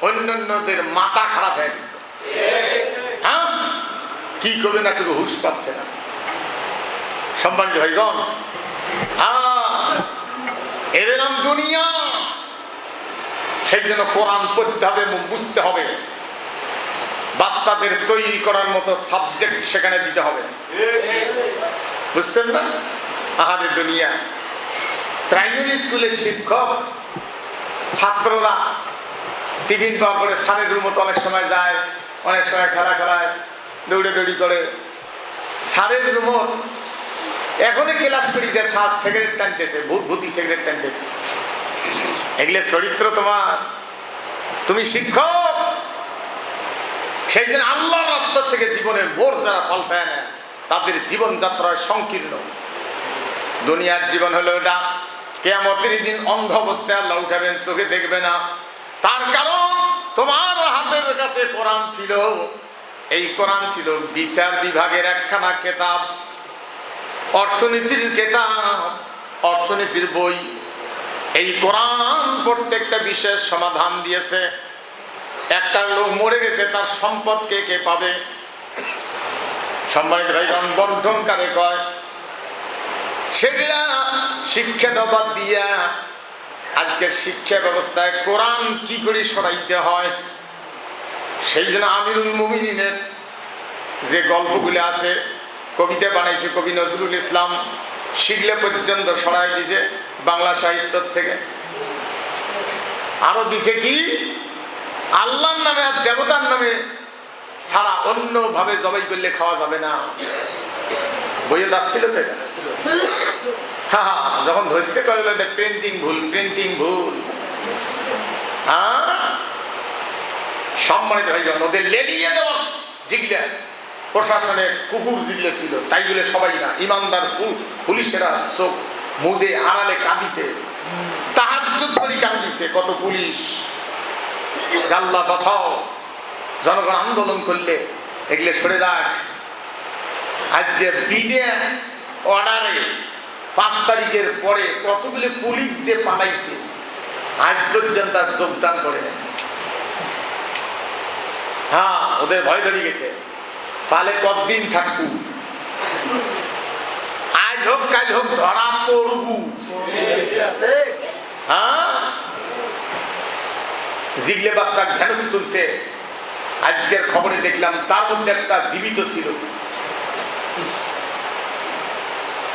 অন্যান্যদের মাথা খারাপ হয়ে গেছে। হ্যাঁ, কি করবে না কেউ হুঁশ পাচ্ছে না। সম্মানিত ভাইগণ, এর নাম দুনিয়া। সেই জন্য কোরআন পড়তে হবে এবং বুঝতে হবে। বাচ্চাদের তৈরি করার মতো সাবজেক্ট সেখানে দিতে হবে, বুঝছেন না? আহারে দুনিয়া, প্রাইমারি স্কুলের শিক্ষক ছাত্ররা টিফিন পাওয়া করে স্যারের মতো অনেক সময় যায়, অনেক সময় খেলা খেলায় দৌড়ে দৌড়ি করে স্যারের রুমত এখনই ক্লাস করি যে স্যার সিগারেট টানতেছে, ভূতি সিগারেট টানতেছে। এগুলো চরিত্র তোমার? তুমি শিক্ষক। সেই জন্য আল্লাহর রাস্তা থেকে জীবনের মোড় যারা পাল্টায় নেয় তাদের জীবনযাত্রা সংকীর্ণ। দুনিয়ার জীবন হলো এটা, কিয়ামতের দিন অন্ধ অবস্থায় আল্লাহ উঠাবেন, চোখে দেখবে না। তার কারণ তোমার হাতের কাছে কোরআন ছিল। এই কোরআন ছিল বিচার বিভাগের একখানা কিতাব, অর্থনীতির কিতাব, অর্থনীতির বই। এই কোরআন প্রত্যেকটা বিষয়ের সমাধান দিয়েছে। একটা লোক মরে গেছে, তার সম্পদ কে কে পাবে? সম্মানিত ভাইগণ, বন্টন কারে কয়? সেগুলা শিক্ষা দেওয়া দিয়া আজকের শিক্ষা ব্যবস্থায় কোরআন কি করে সরাইতে হয়। সেই জন্য আমিরুল মুমিনিনের যে গল্পগুলো আছে, কবিতা বানাইছে কবি নজরুল ইসলাম, শিখলে পর্যন্ত সরাই দিছে বাংলা সাহিত্য থেকে। আরো দিছে কি, আল্লাহর নামে আর দেবতার নামে ছাড়া অন্য ভাবে জবাই করলে খাওয়া যাবে না। বইয়ে যাচ্ছিল তো এটা। হ্যাঁ, যখন ধরছে প্রিন্টিং ভুল, প্রিন্টিং ভুল। হ্যাঁ, সম্মানিত ভাইজন, ওদের লেলিয়ে দেওয়া জিগলে প্রশাসনের কুকুর জিগলে ছিল, তাই বলে সবাই না। ইমানদার পুলিশেরা চোখ মুজে আড়ালে কাঁদিছে, তাহাজ্জুদ করে কাঁদিছে কত পুলিশ। আল্লাহ বাঁচাও, জনগণ আন্দোলন করলে এগুলো সরে দেখ। আজ যে বিডে অর্ডারে 5 তারিখের পরে কতগুলো পুলিশ যে পালাইছে, আজ পর্যন্ত আর যোগদান করে নেই। হ্যাঁ, ওদের ভয় ধরে গেছে, পালে কতদিন থাকবো, আজ হোক কাল হোক ধরা পড়বু। হ্যাঁ, জিগলে বাচ্চা ঘ্যান তুলছে। আজকের খবরে দেখলাম তার মধ্যে একটা জীবিত ছিল।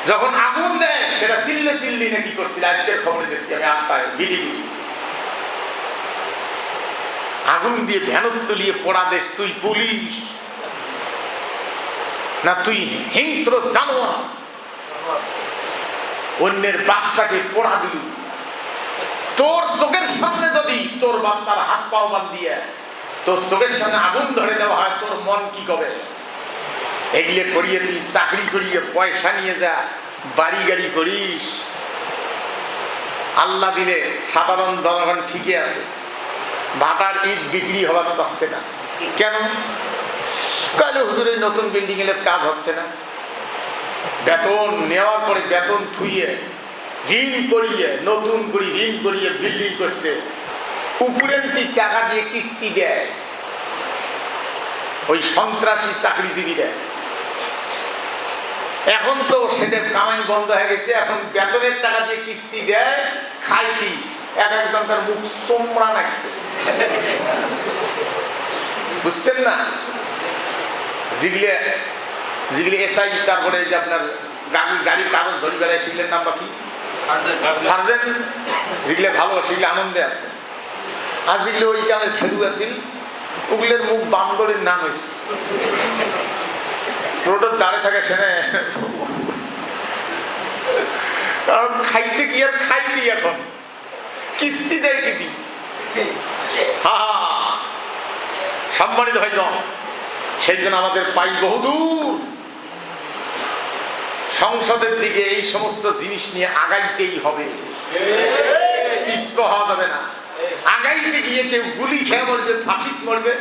যখন আগুন দেয় সেটা চিল্লে চিল্লি নাকি করছিল। আজকের খবরে দেখছি আমি 8টায় বিডিবি আগুন দিয়ে ভ্যানত তুলিয়ে পোড়া দেশ। তুই পুলিশ না, তুই হিংস্র জানোয়ার, অন্যের বাচ্চাকে পোড়া দিল। তোর চোখের সামনে যদি তোর বাচ্চার হাত পাও বান্ধিয়ে তোর চোখের সামনে আগুন ধরে দেওয়া হয়, তোর মন কি করবে? এগুলো করিয়ে তুই চাকরি করিয়ে পয়সা নিয়ে যা, বাড়ি গাড়ি করিস। আল্লাহ দিলে সাধারণ জনগণ ঠিকই আছে, ভাটার ইট বিক্রি হওয়ার চাচ্ছে না। কেন? কালে হুজুরের নতুন বিল্ডিং এর কাজ হচ্ছে না। বেতন নেওয়ার পরে বেতন থুইয়ে ঋণ করিয়ে, নতুন করে ঋণ করিয়ে বিল্ডিং করছে, উপরেন্তি টাকা দিয়ে কিস্তি দেয় ওই সন্ত্রাসী চাকরিজীবীরা। এখন তো সেদের কামাই বন্ধ হয়ে গেছে, এখন বেতনের টাকা দিয়ে কিস্তি দেয়, খাই কি? এক একজনকার মুখ চোমড়া লাগছে, বুঝছেন না? জিগলে জিগলে এসআই, তারপরে যে আপনার গাড়ির কাগজ ধরি বেলায়, সেগুলোর নাম বা কি? সার্জেন্ট। যেগুলো ভালো, সেগুলো আনন্দে আছে। আর যেগুলো ওই কানের খেলু আছিল, ওগুলোর মুখ বান্দরের নাম হয়েছে। রোডের দাঁড়ে থাকে সেনে, কারণ খাইছে কি আর খাই কি, এখন কিস্তি দেয় কি দি। সম্মানিত ভাইজন, সেই জন্য আমাদের পাই বহুদূর, সংসদের দিকে এই সমস্ত জিনিস নিয়ে আগাইতেই হবে, পিছপা হওয়া যাবে না। আগাইতে গিয়ে কেউ গুলি খেয়ে মরবে, ফাঁসিতে মরবে,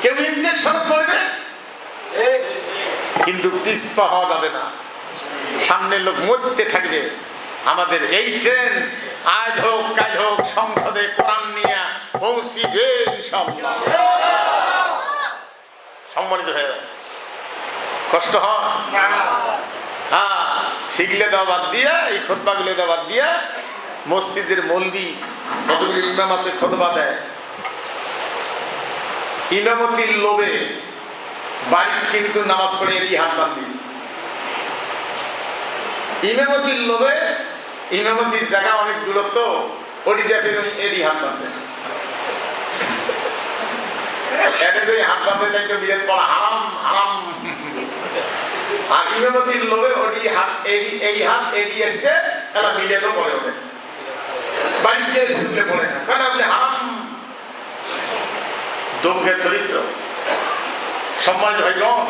কেউ ইঞ্জেকশন মরবে, কিন্তু পিছপা হওয়া যাবে না। সামনের লোক মরতে থাকবে। আমাদের এই ট্রেন আজ হোক কাল হোক সংসদে কোরআন নিয়ে পৌঁছিবে ইনশাআল্লাহ। সম্মানিত হয়ে কষ্ট হয় হ্যাঁ, শিখলে দেওয়া বাদ দিয়া, এই খুতবাগুলো দেওয়া বাদ দিয়া মসজিদের মৌলবি কতগুলি ইমাম আছে খুতবা দেয়, ইমামতির লোভে বাড়ি কিন্তু নামাজ পড়ে এরই হাত বান্ধি, ইমামতির লোভে ইমামতির জায়গা অনেক দূরত্ব, ওটি যা ফের এরই হাত বাঁধে, হাত বাঁধে তাই তো বিয়ের পর হারাম হারাম। আর ইমামতির লোভে ওটি হাত এই হাত এড়িয়ে এসছে, তারা মিলে তো পড়ে ওঠে, বাড়িতে ঢুকলে পড়ে না, কারণ আপনি হারাম। দমঘের চরিত্র। সম্মানিত ভাইগণ,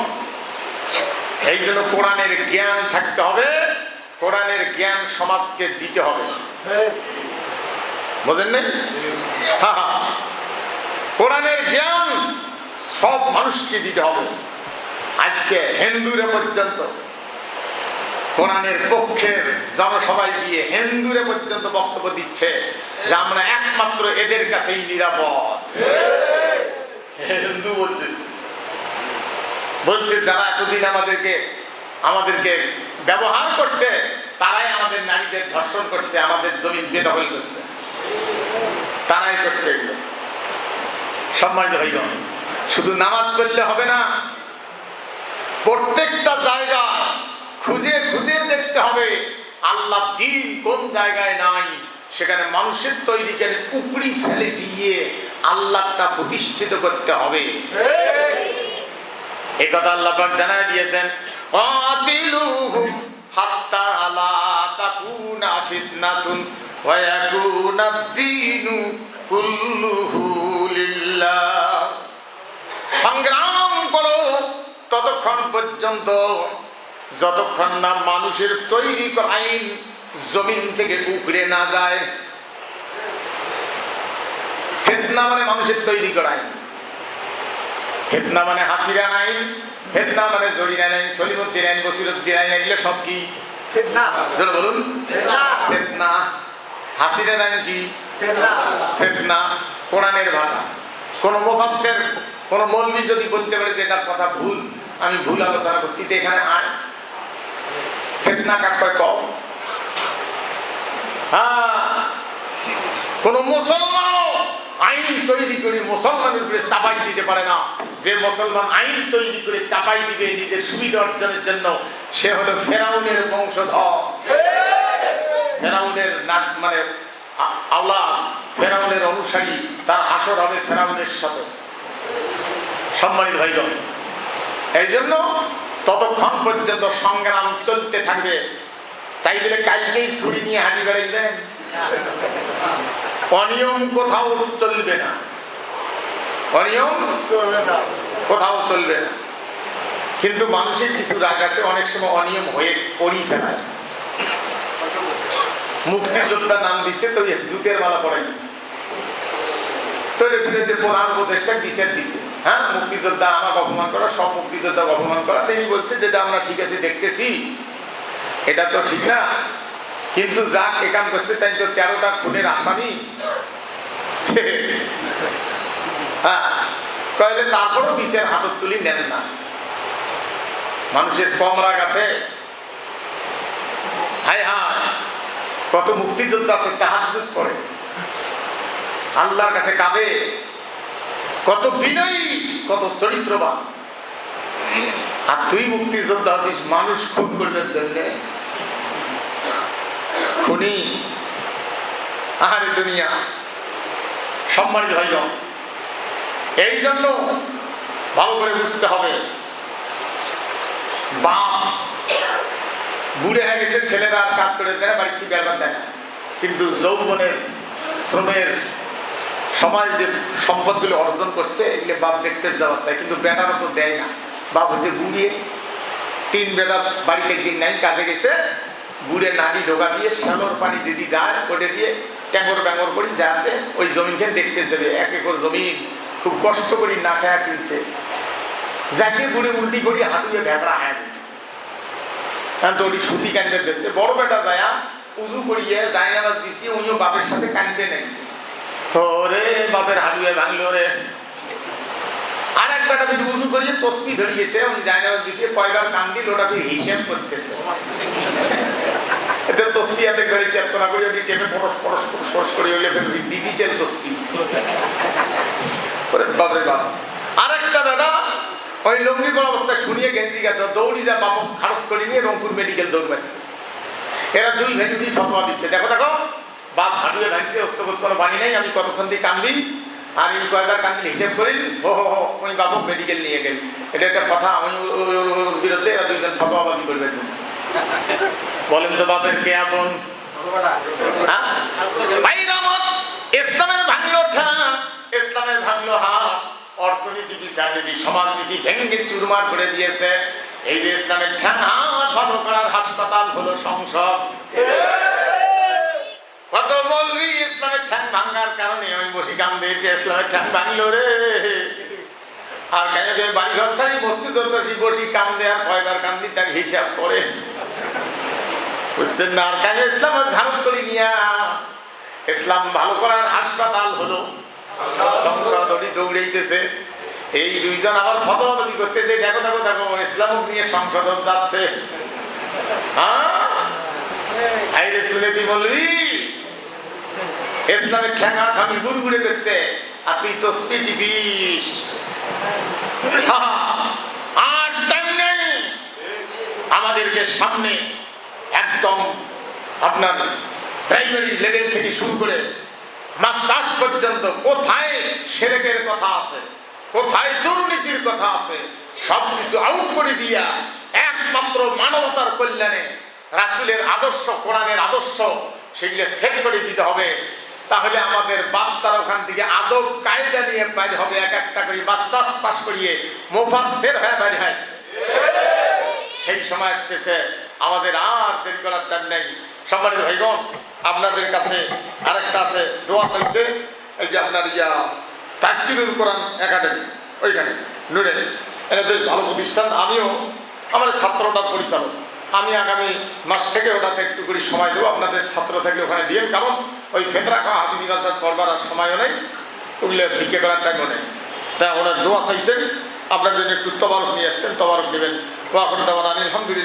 এই জন্য কোরআনের জ্ঞান থাকতে হবে, কোরআনের জ্ঞান সমাজকে দিতে হবে, বুঝেন না? কোরআনের জ্ঞান সব মানুষকে দিতে হবে। আজকে হিন্দুরা পর্যন্ত কোরআনের পক্ষের জনসভায় গিয়ে হিন্দুরা পর্যন্ত বক্তব্য দিচ্ছে যে আমরা একমাত্র এদের কাছেই নিরাপদ। হিন্দু বলছে যারা এতদিন আমাদেরকে ব্যবহার করছে, তারাই আমাদের নারীদের ধর্ষণ করছে, আমাদের জমি বেদখল করছে, তারাই করছে এগুলো। সম্মানিত ভাইগণ, শুধু নামাজ পড়লে হবে না, প্রত্যেকটা জায়গা খুঁজে খুঁজে দেখতে হবে আল্লাহ দিন কোন জায়গায় নাই, সেখানে মানুষের তৈরিকে উপরি ফেলে দিয়ে আল্লাহটা প্রতিষ্ঠিত করতে হবে। এই কথা আল্লাহ পাক জানায় দিয়েছেন, আতিলুহুম হাত্তা লা তাকুনা ফিতনাতুন ওয়া ইয়াকুনা আদ-দীনু কুল্লুহু লিল্লাহ। সংগ্রাম করো ততক্ষণ পর্যন্ত যতক্ষণ না মানুষের তৈরি করা আইন জমিন থেকে উপড়ে না যায়। ফিতনা মানে মানুষের তৈরি করা আইন, ফিতনা মানে হাসিরা আইন, ফিতনা মানে জরিনা আইন, সলিমুদ্দিন আইন, বসিরুদ্দিন আইন, এগুলো সব কি ফিতনা? জোরে বলুন, ফিতনা। হাসিরা আইন কি ফিতনা? কোরআনের ভাষা। কোন মুফাসসির, কোন মৌলবি যদি বলতে পারে যে এটার কথা ভুল, আমি ভুল আলোচনা করছি, তো এখানে আয় ফিতনা কাক কয় কম। কোন মুসলমানও আইন তৈরি করে মুসলমানের উপরে চাপাই দিতে পারে না। যে মুসলমান আইন তৈরি করে চাপাই দিবে নিজের সুবিধা অর্জনের জন্য, সে হলো ফেরাউনের বংশধর, ফেরাউনের মানে আওলাদ, ফেরাউনের অনুসারী, তার হাসর হবে ফেরাউনের সাথে। সম্মানিত ভাইগণ, এই জন্য ততক্ষণ পর্যন্ত সংগ্রাম চলতে থাকবে। তাই বলে কালকেই ছুরি নিয়ে হাঁটি বেড়াইবেন, অনিয়ম কোথাও চলবে না, অনিয়ম কোথাও চলবে না। কিন্তু মানুষের কিছু রাগ আছে, অনেক সময় অনিয়ম হয়ে করি ফেলায়। মুক্তিযোদ্ধা নাম দিছে তো জুতের মালা পড়াইছে, প্রধান উপদেষ্টা বিচার দিছে, হ্যাঁ মুক্তিযোদ্ধা আমাকে অপমান করা, সব মুক্তিযোদ্ধা অপমান করা। তিনি বলছে যেটা আমরা ঠিক আছে দেখতেছি, এটা তো ঠিক না, কিন্তু যা একাম করছে তাই তো 13টা খুনের আসামি। হ্যাঁ, তারপরও বিচার হাতত তুলি নেন না। মানুষের কম রাগ আছে। হায় হায়, কত মুক্তিযোদ্ধা আছে তাহাজ্জুদ পড়ে, আল্লাহর কাছে কাঁদে, কত বিনয়ী, কত চরিত্রবান। আর তুই মুক্তিযোদ্ধা আছিস মানুষ খুন করবে জন্য, খুনি। আহারে দুনিয়া। সম্মানিত ভাইগণ, এই জন্য ভালো করে বুঝতে হবে, বাপ বুড়ে হয়ে গেছে, ছেলেরা আর কাজ করে দেয়, বাড়ি থেকে বেরবার দেয় না, কিন্তু যৌবনের শ্রমের সমাজ যে সম্পদগুলো অর্জন করছে এগুলো বাপ দেখতে যাওয়া চায়, কিন্তু বেটারও তো দেয় না। বাপ হচ্ছে গুড়িয়ে 3 বেটা বাড়িতে একদিন নাই কাজে গেছে, গুড়ে নাড়ি ঢোকা দিয়ে শ্যালোর পানি যদি যায় ওটা দিয়ে ট্যাঙ্গর ব্যাঙ্গর করি যাতে ওই জমিনকে দেখতে যাবে। 1 একর জমিন খুব কষ্ট করি না খায়া কিনছে, যাকে গুড়ে উল্টি করি হাঁটুয়ে ভেবড়া হায়া দিয়েছে। তো ওটি সুতি কানবে দিচ্ছে। বড় বেটা যায় উজু করিয়ে যায় নামাজ বিছিয়ে উনিও বাপের সাথে কানবে নেছে, ওরে বাপের হাঁটুয়ে ভাঙলো রে। আর এক বেটা যদি উজু করিয়ে তসবি ধরিয়েছে, উনি যায় নামাজ বিছিয়ে কয়বার কান দিল ওটাকে হিসেব করতেছে। এদের তসবি এত করে হিসাব করা করি ওটি টেপে পরশ পরশ পরশ করে হইলে ফেলবি ডিজিটাল তসবি। বাপরে বাপ। আর একটা বেটা ওই লঙ্গি পড়া অবস্থায় শুনিয়ে গেঞ্জি গাছ দৌড়ি যা বাপ খারত করে নিয়ে রংপুর মেডিকেল দৌড় মারছে। এরা 2 ভাই দুই ফতোয়া দিচ্ছে, দেখো দেখো বাপ হাঁটুয়ে ভাঙছে, অস্তবোধ কোনো বাণী নেই, আমি কতক্ষণ দিয়ে কান্দি আর এই কয়বার কান্দিল হিসেব করি, হো হো হো ওই বাবু মেডিকেল নিয়ে গেল। এটা একটা কথা, আমি ওর বিরুদ্ধে এরা 2 জন ফতোয়াবাজি করবে। বলেন তো বাপের কে আপন? ইসলামের ভাঙলো ঠা, ইসলামের ভাঙলো হাত, অর্থনীতি বিচারনীতি সমাজনীতি ভেঙে চুরমার করে দিয়েছে। এই যে ইসলামের ঠ্যাং হাত ভালো করার হাসপাতাল হলো সংসদ। কত মৌলবি ইসলামের ঠ্যাং ভাঙার কারণে আমি বসি কান দিয়েছি, ইসলামের ঠ্যাং ভাঙলো রে। আর কেন বাড়ি ঘর সারি মসজিদ বসি কান দেয়ার কয়বার কান দিই তার হিসাব করে বুঝছেন না। আর কেন ইসলামের ভালো করে নিয়া ইসলাম ভালো করার হাসপাতাল হলো সংসদ, দৌড়াইতেছে। এই 2 জন আবার ফতোয়াবাজি করতেছে, দেখো দেখো দেখো ইসলাম নিয়ে সংসদ যাচ্ছে। আইরে শুনেতি বলবি ইসলামের ঠেঙা আমি গুড়গুড়ে করছে, আর তুই তো সিটি বিষ। আর টাইম নেই আমাদেরকে সামনে একদম আপনার প্রাইমারি লেভেল থেকে শুরু করে মাস্টার্স পর্যন্ত কোথায় শিরকের কথা আছে, কোথায় দুর্নীতির কথা আছে, সবকিছু আউট করে দিয়া একমাত্র মানবতার কল্যাণে রাসূলের আদর্শ, কোরআনের আদর্শ সেগুলো সেট করে দিতে হবে। তাহলে আমাদের বাচ্চারা ওখান থেকে আদব কায়দা নিয়ে বাইরে হবে, এক একটা করে মাস্টার্স পাস করিয়ে মুফাসসির হয়ে বাইরে আসবে। সেই সময় আসতেছে, আমাদের আর দেরি করার টাইম নেই। সম্মানিত ভাইগণ, আপনাদের কাছে আরেকটা আছে, দোয়া চাইছে। এই যে আপনার তাজকিরুল কোরআন একাডেমি, ওইখানে নুরে, এটা বেশ ভালো প্রতিষ্ঠান। আমিও আমার ছাত্রটার পরিচালক, আমি আগামী মাস থেকে ওটাতে একটু করে সময় দেবো। আপনাদের ছাত্র থাকলে ওখানে দিয়েন, কারণ ওই ফেতরা খাওয়া হাফিজি কালচার করবার আর সময়ও নেই, ওগুলো ভিক্ষে করার টাইমও নেই। তাই ওনার দোয়া চাইছেন, আপনার জন্য একটু তবারক নিয়ে এসছেন, তবারক নেবেন। ওয়া আখিরু দাওয়ানা আলহামদুলিল্লাহ।